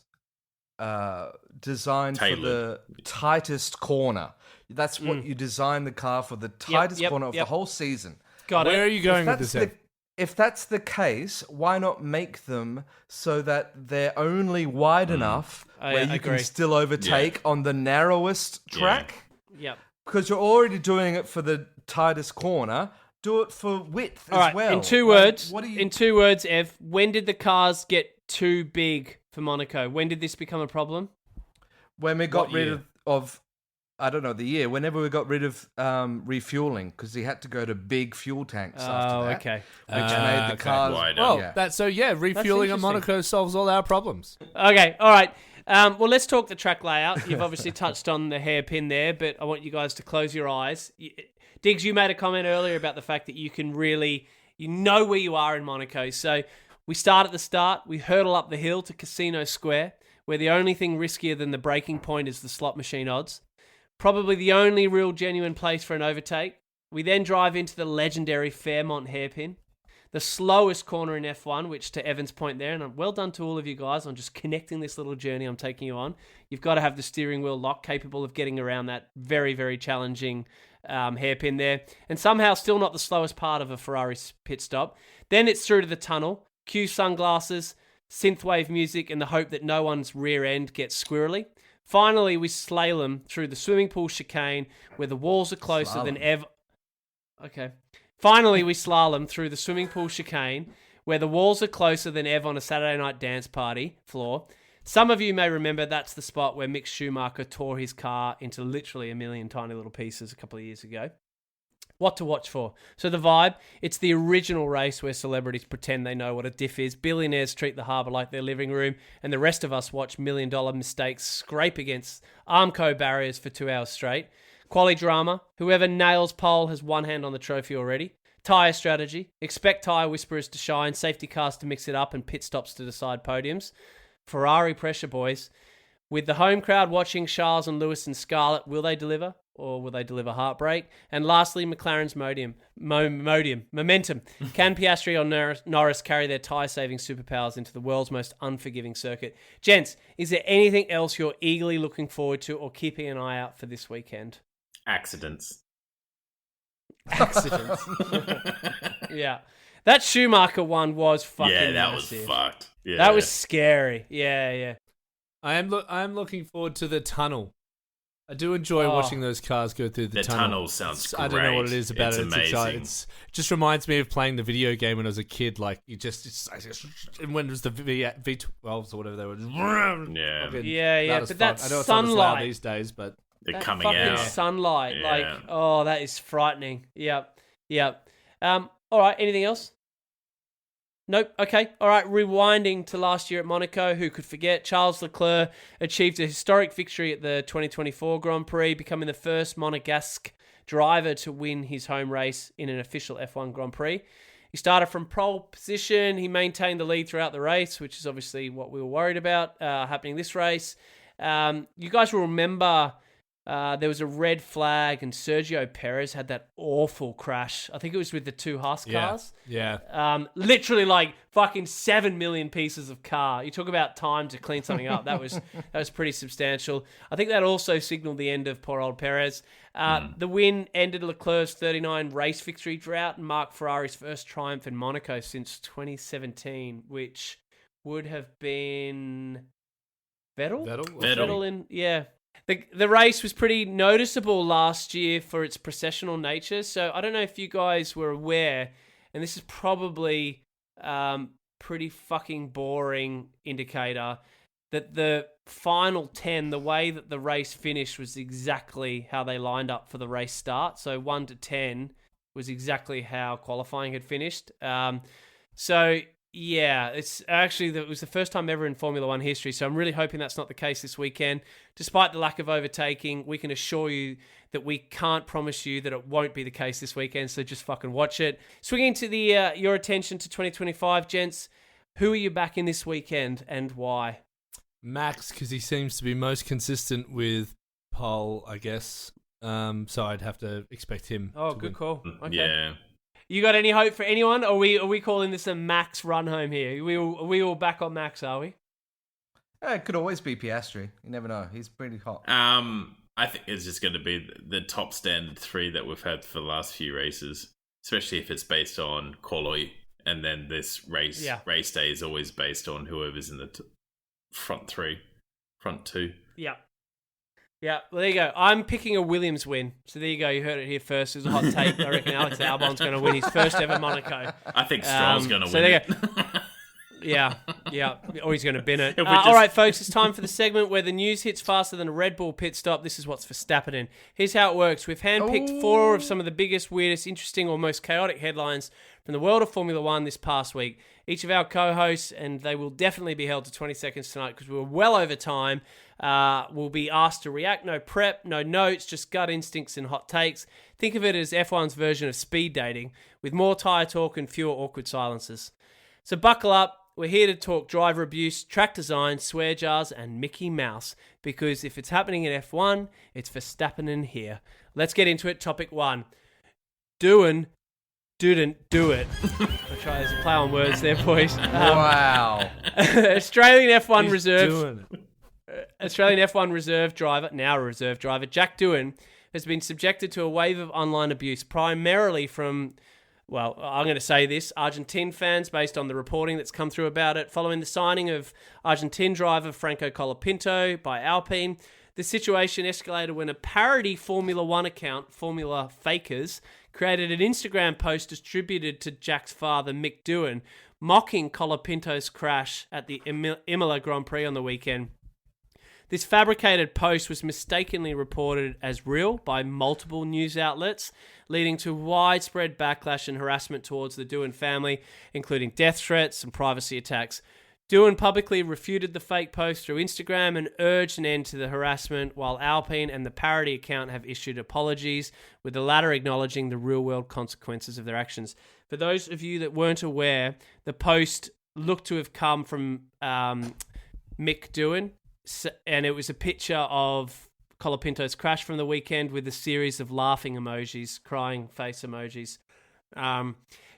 designed for the tightest corner, that's what you design the car for, the tightest corner of the whole season. Got Where it. are you going with this? Ev? If that's the case, why not make them so that they're only wide enough where you agree. can still overtake on the narrowest track? Yep. Because you're already doing it for the tightest corner. Do it for width All as right. well. In two Like, words. what do you? In 2 words, Ev. When did the cars get too big for Monaco? When did this become a problem? When we got What rid year? of I don't know the year. Whenever we got rid of refueling, because he had to go to big fuel tanks after that. Okay. Which made the okay. cars Wider. Well, yeah. refueling at interesting. Monaco solves all our problems. Okay. All right. Well, let's talk the track layout. You've obviously touched on the hairpin there, but I want you guys to close your eyes. Diggs, you made a comment earlier about the fact that you can really, you know where you are in Monaco. So we start at the start. We hurtle up the hill to Casino Square, where the only thing riskier than the braking point is the slot machine odds. Probably the only real genuine place for an overtake. We then drive into the legendary Fairmont hairpin, the slowest corner in F1, which to Evan's point there, and well done to all of you guys on just connecting this little journey I'm taking you on. You've got to have the steering wheel lock capable of getting around that very, very challenging hairpin there, and somehow still not the slowest part of a Ferrari pit stop. Then it's through to the tunnel, cue sunglasses, synthwave music, and the hope that no one's rear end gets squirrely. Finally, we slalom through the swimming pool chicane where the walls are closer than ever. Okay. Finally, we slalom through the swimming pool chicane where the walls are closer than ever on a Saturday night dance party floor. Some of you may remember that's the spot where Mick Schumacher tore his car into literally a million tiny little pieces a couple of years ago. What to watch for? So the vibe, it's the original race where celebrities pretend they know what a diff is, billionaires treat the harbour like their living room, and the rest of us watch $1 million mistakes scrape against Armco barriers for 2 hours straight. Quali drama, whoever nails pole has one hand on the trophy already. Tyre strategy, expect tyre whisperers to shine, safety cars to mix it up, and pit stops to decide podiums. Ferrari pressure, boys. With the home crowd watching Charles and Lewis and Scarlett, will they deliver? Or will they deliver heartbreak? And lastly, McLaren's momentum. Can Piastri or Norris carry their tyre-saving superpowers into the world's most unforgiving circuit? Gents, is there anything else you're eagerly looking forward to or keeping an eye out for this weekend? Accidents. Yeah. That Schumacher one was fucking Yeah, that massive. was fucked. Yeah. That was scary. Yeah. I am looking forward to the tunnel. I do enjoy watching those cars go through the tunnel. The tunnel sounds great. I don't know what it is about It's it. amazing. It just reminds me of playing the video game when I was a kid. Like and when it was the V12s or whatever they were. Yeah. Yeah. Was But fun. that I know it's not as loud sunlight. these days, but They're That coming fucking out. sunlight, Yeah. that is frightening. Yep. All right, anything else? Nope. Okay. All right, rewinding to last year at Monaco, who could forget? Charles Leclerc achieved a historic victory at the 2024 Grand Prix, becoming the first Monegasque driver to win his home race in an official F1 Grand Prix. He started from pole position. He maintained the lead throughout the race, which is obviously what we were worried about happening this race. You guys will remember There was a red flag, and Sergio Perez had that awful crash. I think it was with the two Haas cars. Yeah. Literally like fucking 7 million pieces of car. You talk about time to clean something up. That was pretty substantial. I think that also signaled the end of poor old Perez. The win ended Leclerc's 39 race victory drought and marked Ferrari's first triumph in Monaco since 2017, which would have been Vettel yeah. The race was pretty noticeable last year for its processional nature. So I don't know if you guys were aware, and this is probably pretty fucking boring indicator, that the final 10, the way that the race finished was exactly how they lined up for the race start. So 1 to 10 was exactly how qualifying had finished. So yeah, it was the first time ever in Formula One history, so I'm really hoping that's not the case this weekend. Despite the lack of overtaking, we can assure you that we can't promise you that it won't be the case this weekend, so just fucking watch it. Swinging to your attention to 2025, gents, who are you backing this weekend and why? Max, because he seems to be most consistent with pole, I guess. So I'd have to expect him. Oh, to good win. call. Okay. Yeah. You got any hope for anyone? Or are we calling this a Max run home here? Are we all back on Max, are we? It could always be Piastri. You never know. He's pretty hot. I think it's just going to be the top standard 3 that we've had for the last few races, especially if it's based on quality. And then this race day is always based on whoever's in the front 2. Yeah. Yeah, well, there you go. I'm picking a Williams win. So there you go. You heard it here first. It was a hot take. I reckon Alex Albon's going to win his first ever Monaco. I think Stroll's going to win there it. You go. Yeah. Or he's going to bin it. All right, folks, it's time for the segment where the news hits faster than a Red Bull pit stop. This is what's Verstappen in. Here's how it works. We've handpicked 4 of some of the biggest, weirdest, interesting, or most chaotic headlines from the world of Formula One this past week. Each of our co-hosts, and they will definitely be held to 20 seconds tonight because we're well over time, will be asked to react. No prep, no notes, just gut instincts and hot takes. Think of it as F1's version of speed dating, with more tyre talk and fewer awkward silences. So buckle up. We're here to talk driver abuse, track design, swear jars, and Mickey Mouse. Because if it's happening in F1, it's Verstappen in here. Let's get into it. Topic 1. Didn't do it. I'll try to play on words there, boys. Wow. Australian F1 He's reserve. doing it. Australian F1 reserve driver, now a reserve driver, Jack Doohan, has been subjected to a wave of online abuse, primarily from, well, I'm going to say this, Argentine fans, based on the reporting that's come through about it. Following the signing of Argentine driver Franco Colapinto by Alpine, the situation escalated when a parody Formula One account, Formula Fakers, created an Instagram post distributed to Jack's father, Mick Doohan, mocking Colapinto's crash at the Imola Grand Prix on the weekend. This fabricated post was mistakenly reported as real by multiple news outlets, leading to widespread backlash and harassment towards the Doohan family, including death threats and privacy attacks. Doohan publicly refuted the fake post through Instagram and urged an end to the harassment, while Alpine and the parody account have issued apologies, with the latter acknowledging the real-world consequences of their actions. For those of you that weren't aware, the post looked to have come from Mick Doohan, and it was a picture of Colapinto's crash from the weekend with a series of laughing emojis, crying face emojis.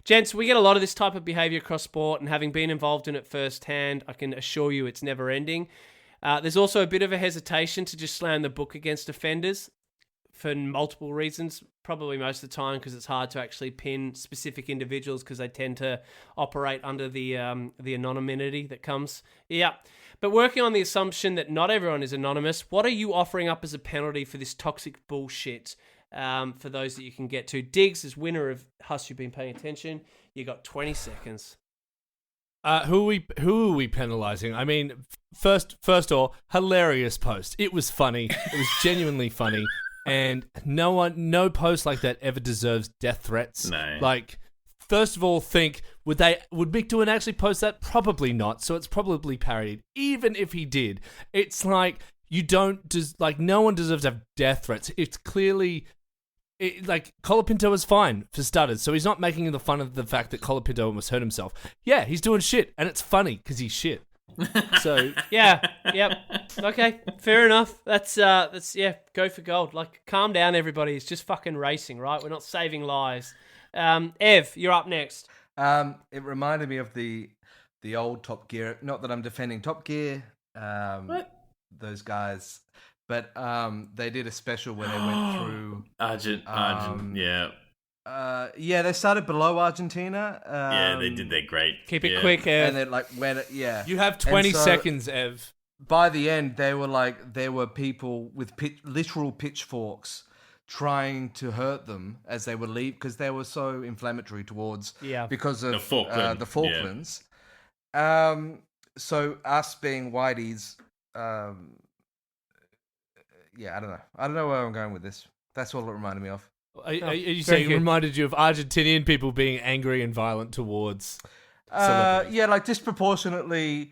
Gents, we get a lot of this type of behaviour across sport, and having been involved in it firsthand, I can assure you it's never ending. There's also a bit of a hesitation to just slam the book against offenders for multiple reasons, probably most of the time because it's hard to actually pin specific individuals because they tend to operate under the anonymity that comes. Yeah, but working on the assumption that not everyone is anonymous, what are you offering up as a penalty for this toxic bullshit? For those that you can get to. Diggs is winner of Huss, you've been paying attention. You got 20 seconds. Who are we penalising? I mean, first all, hilarious post. It was funny. It was genuinely funny. And no post like that ever deserves death threats. No. Like, first of all, would Mick Doohan actually post that? Probably not. So it's probably parodied. Even if he did, it's like no one deserves to have death threats. It's clearly. Colapinto is fine, for starters, so he's not making the fun of the fact that Colapinto almost hurt himself. Yeah, he's doing shit, and it's funny because he's shit. So Yeah, yep. Okay, fair enough. That's go for gold. Like, calm down, everybody. It's just fucking racing, right? We're not saving lives. Ev, you're up next. It reminded me of the old Top Gear. Not that I'm defending Top Gear, those guys, but they did a special where they went through Argent, yeah. They started below Argentina. Yeah, they did their great. Keep it quick, Ev. And then you have 20 And so, seconds, Ev. By the end, there were people with literal pitchforks trying to hurt them as they would leave because they were so inflammatory towards because of the Falklands. So us being whiteys, I don't know where I'm going with this. That's all it reminded me of. Are you saying it reminded you of Argentinian people being angry and violent towards celebrities? Yeah, like disproportionately.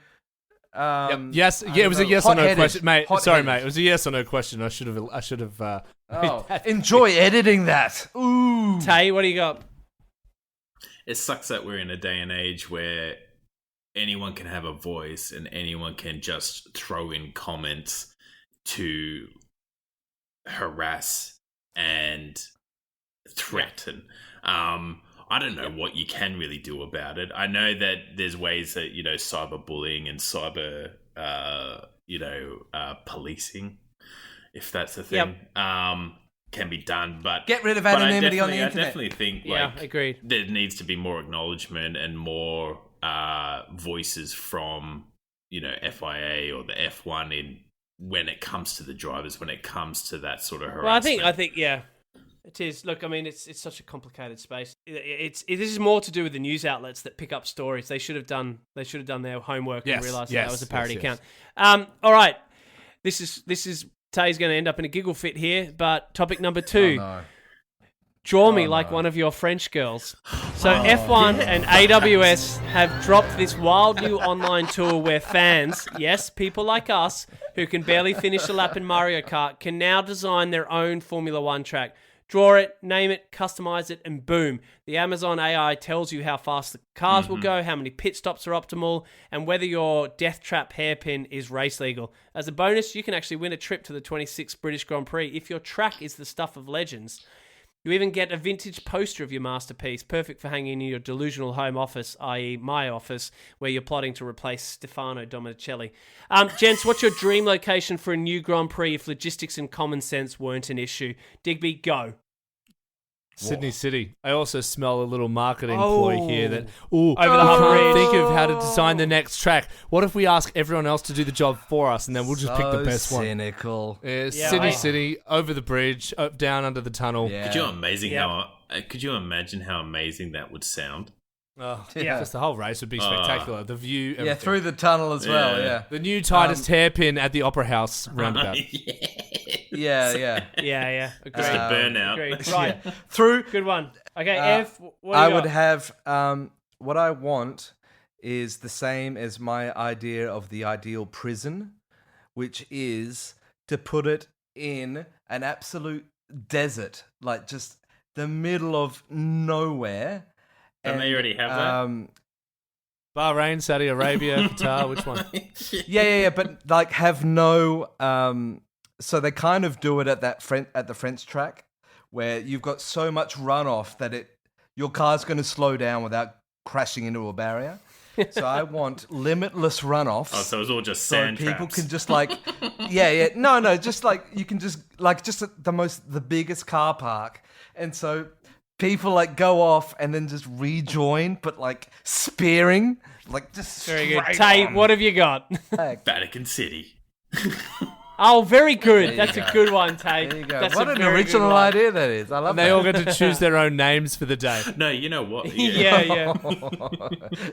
Yes, it was a yes or no question, mate. Sorry, Hot-headed. mate. It was a yes or no question. I should have. Enjoy editing that. Ooh. Tay, what do you got? It sucks that we're in a day and age where anyone can have a voice and anyone can just throw in comments to harass and threaten. I don't know what you can really do about it. I know that there's ways that, cyberbullying and cyber, policing, if that's a thing, can be done. But get rid of anonymity on the internet. I definitely think agreed. There needs to be more acknowledgement and more voices from, FIA or the F1 when it comes to the drivers, when it comes to that sort of harassment. Well, I think, yeah. It is. Look, I mean, it's such a complicated space. This is more to do with the news outlets that pick up stories. They should have done their homework and realised that was a parody account. All right, this is Tay's going to end up in a giggle fit here. But topic number 2, draw me like one of your French girls. So F1 and AWS have dropped this wild new online tool where fans, yes, people like us who can barely finish a lap in Mario Kart, can now design their own Formula One track. Draw it, name it, customize it, and boom. The Amazon AI tells you how fast the cars will go, how many pit stops are optimal, and whether your death trap hairpin is race legal. As a bonus, you can actually win a trip to the 26th British Grand Prix if your track is the stuff of legends. You even get a vintage poster of your masterpiece, perfect for hanging in your delusional home office, i.e. my office, where you're plotting to replace Stefano Dominicelli. Gents, what's your dream location for a new Grand Prix if logistics and common sense weren't an issue? Digby, go. Sydney City. I also smell a little marketing ploy here that, over the can't think of how to design the next track. What if we ask everyone else to do the job for us and then we'll just pick the best one? Cynical. Sydney City, over the bridge, down under the tunnel. Yeah. Could you imagine how amazing that would sound? Just the whole race would be spectacular. The view, everything. Through the tunnel as well. Yeah, the new tightest hairpin at the Opera House roundabout. Yeah. Agreed. Just a burnout. Agreed. Right. Through. Good one. Okay, Ev, what do I you would got? have what I want is the same as my idea of the ideal prison, which is to put it in an absolute desert, like just the middle of nowhere. And they already have that? Bahrain, Saudi Arabia, Qatar, which one? Yeah, but like have no. So they kind of do it at the French track, where you've got so much runoff that your car's going to slow down without crashing into a barrier. So I want limitless runoffs. Oh, so it's all just sand traps. People can just like, no, just like you can just like just the biggest car park, and so people like go off and then just rejoin, but like spearing, like just Very good. straight Tay, on. what have you got? Vatican City. Oh, very good. That's a good one, Tay. There you go. That's What a an very good original one. idea that is. I love And they all get to choose their own names for the day. No, you know what? Yeah.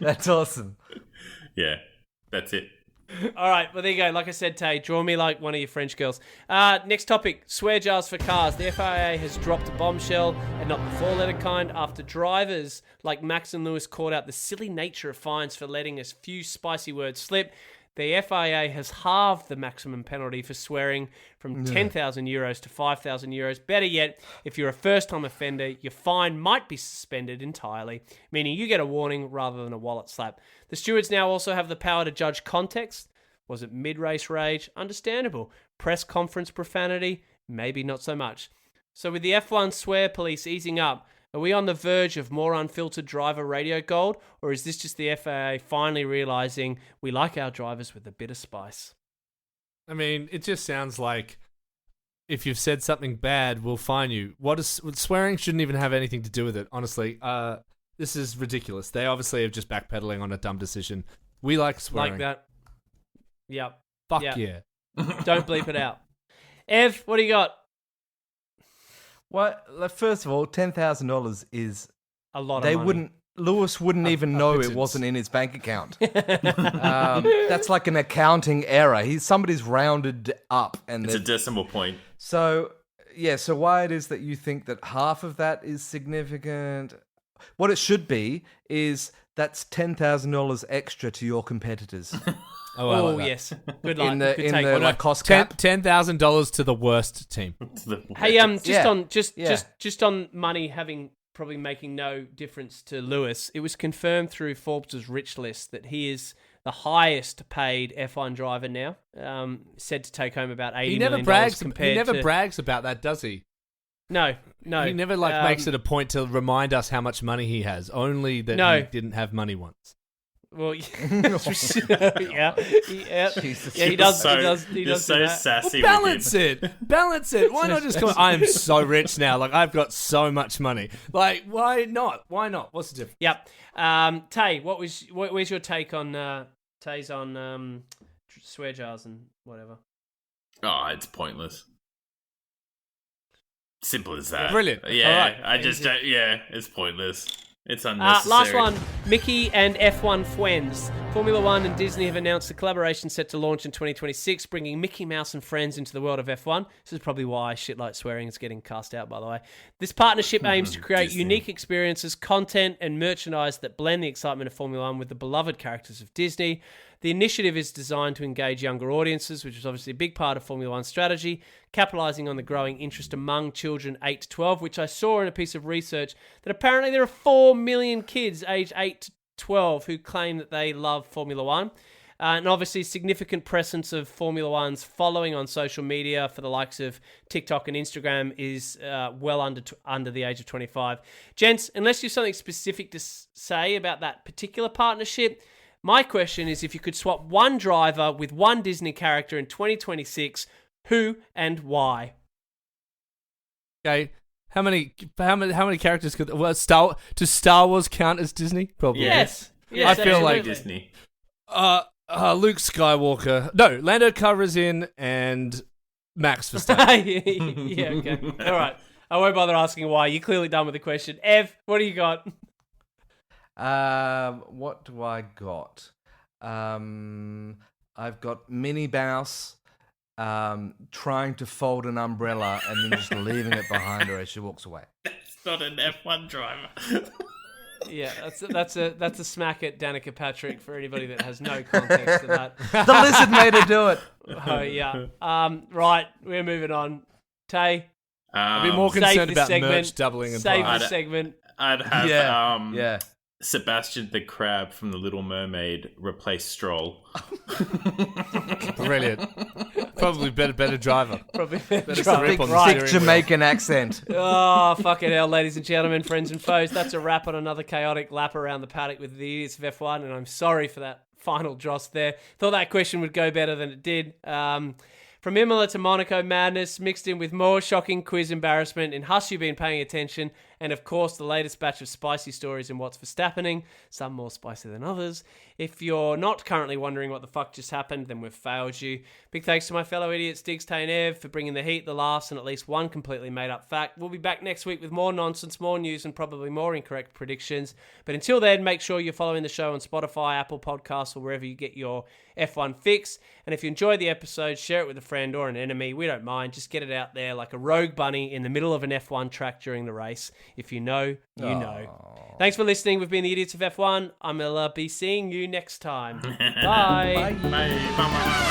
That's awesome. Yeah, that's it. All right, well, there you go. Like I said, Tay, draw me like one of your French girls. Next topic, swear jars for cars. The FIA has dropped a bombshell, and not the four-letter kind, after drivers like Max and Lewis called out the silly nature of fines for letting a few spicy words slip. the FIA has halved the maximum penalty for swearing from €10,000 to €5,000. Better yet, if you're a first-time offender, your fine might be suspended entirely, meaning you get a warning rather than a wallet slap. The stewards now also have the power to judge context. Was it mid-race rage? Understandable. Press conference profanity? Maybe not so much. So with the F1 swear police easing up, are we on the verge of more unfiltered driver radio gold, or is this just the FAA finally realising we like our drivers with a bit of spice? I mean, it just sounds like if you've said something bad, we'll fine you. Swearing shouldn't even have anything to do with it, honestly. This is ridiculous. They obviously are just backpedaling on a dumb decision. We like swearing. Like that. Yep. Fuck Yep. yeah. Don't bleep it out. Ev, what do you got? Well, first of all, $10,000 is A lot of money. Lewis wouldn't even know pittance. it wasn't in his bank account. That's like an accounting error. Somebody's rounded up, and It's a decimal point. so why it is that you think that half of that is significant? What it should be is that's $10,000 extra to your competitors Oh, I like that. Yes. Good luck. in Good take. the like cost cap. $10,000 to the worst team. Hey, Yeah. just on money having probably making no difference to Lewis. It was confirmed through Forbes' rich list that he is the highest paid F1 driver now. Said to take home about $80 He never million brags. compared He never to... brags about that, does he? No. He never makes it a point to remind us how much money he has. Only that No. he didn't have money once. Well, yeah, Jesus, yeah, he does. He You're does so do that. sassy. Balance it. Why not just go? I am so rich now. Like I've got so much money. Like why not? What's the difference? Yep. Tay, where's your take on Tay's on swear jars and whatever? Oh, it's pointless. Simple as that. Brilliant. Yeah, All right. I just don't. Yeah, it's pointless. It's unnecessary. Last one, Mickey and F1 Friends. Formula One and Disney have announced a collaboration set to launch in 2026, bringing Mickey Mouse and friends into the world of F1. This is probably why shit like swearing is getting cast out, by the way. This partnership aims to create Disney. unique experiences, content, and merchandise that blend the excitement of Formula One with the beloved characters of Disney. The initiative is designed to engage younger audiences, which is obviously a big part of Formula One's strategy, capitalising on the growing interest among children 8 to 12, which I saw in a piece of research that apparently there are 4 million kids aged 8 to 12 who claim that they love Formula One. And obviously significant presence of Formula One's following on social media for the likes of TikTok and Instagram is well under the age of 25. Gents, unless you have something specific to say about that particular partnership, my question is if you could swap one driver with one Disney character in 2026, who and why? Okay. How many characters could does Star Wars count as Disney? Probably. Yes. I feel like Disney. Luke Skywalker. No, Lando Calrissian and Max Verstappen. Yeah, okay. All right. I won't bother asking why. You're clearly done with the question. Ev, what do you got? What do I got? I've got Minnie Mouse trying to fold an umbrella and then just leaving it behind her as she walks away. It's not an F1 driver. Yeah, that's a smack at Danica Patrick for anybody that has no context to that. The lizard made her do it. Oh yeah. Right, we're moving on. Tay, I'd be more save concerned this about segment. merch doubling in Save price. the segment. I'd have Yeah. Sebastian the Crab from The Little Mermaid replace Stroll. Brilliant. Probably better driver. Probably Better better. grip on the Right. Thick steering wheel. Jamaican accent. Oh, fucking hell, ladies and gentlemen, friends and foes. That's a wrap on another chaotic lap around the paddock with the idiots of F1, and I'm sorry for that final dross there. Thought that question would go better than it did. From Imola to Monaco madness, mixed in with more shocking quiz embarrassment in Hush You Been Paying Attention, and of course the latest batch of spicy stories in What's Verstappening, some more spicy than others. If you're not currently wondering what the fuck just happened, then we've failed you. Big thanks to my fellow idiots Diggs, Tay and Ev for bringing the heat, the laughs, and at least one completely made up fact. We'll be back next week with more nonsense, more news, and probably more incorrect predictions. But until then, make sure you're following the show on Spotify, Apple Podcasts, or wherever you get your F1 fix. And if you enjoyed the episode, share it with a friend. friend or an enemy. We don't mind. Just get it out there like a rogue bunny in the middle of an F1 track during the race. If you know, you know. Thanks for listening. We've been the Idiots of F1. I'm Imola Be Seeing You next time. Bye. Bye. Bye.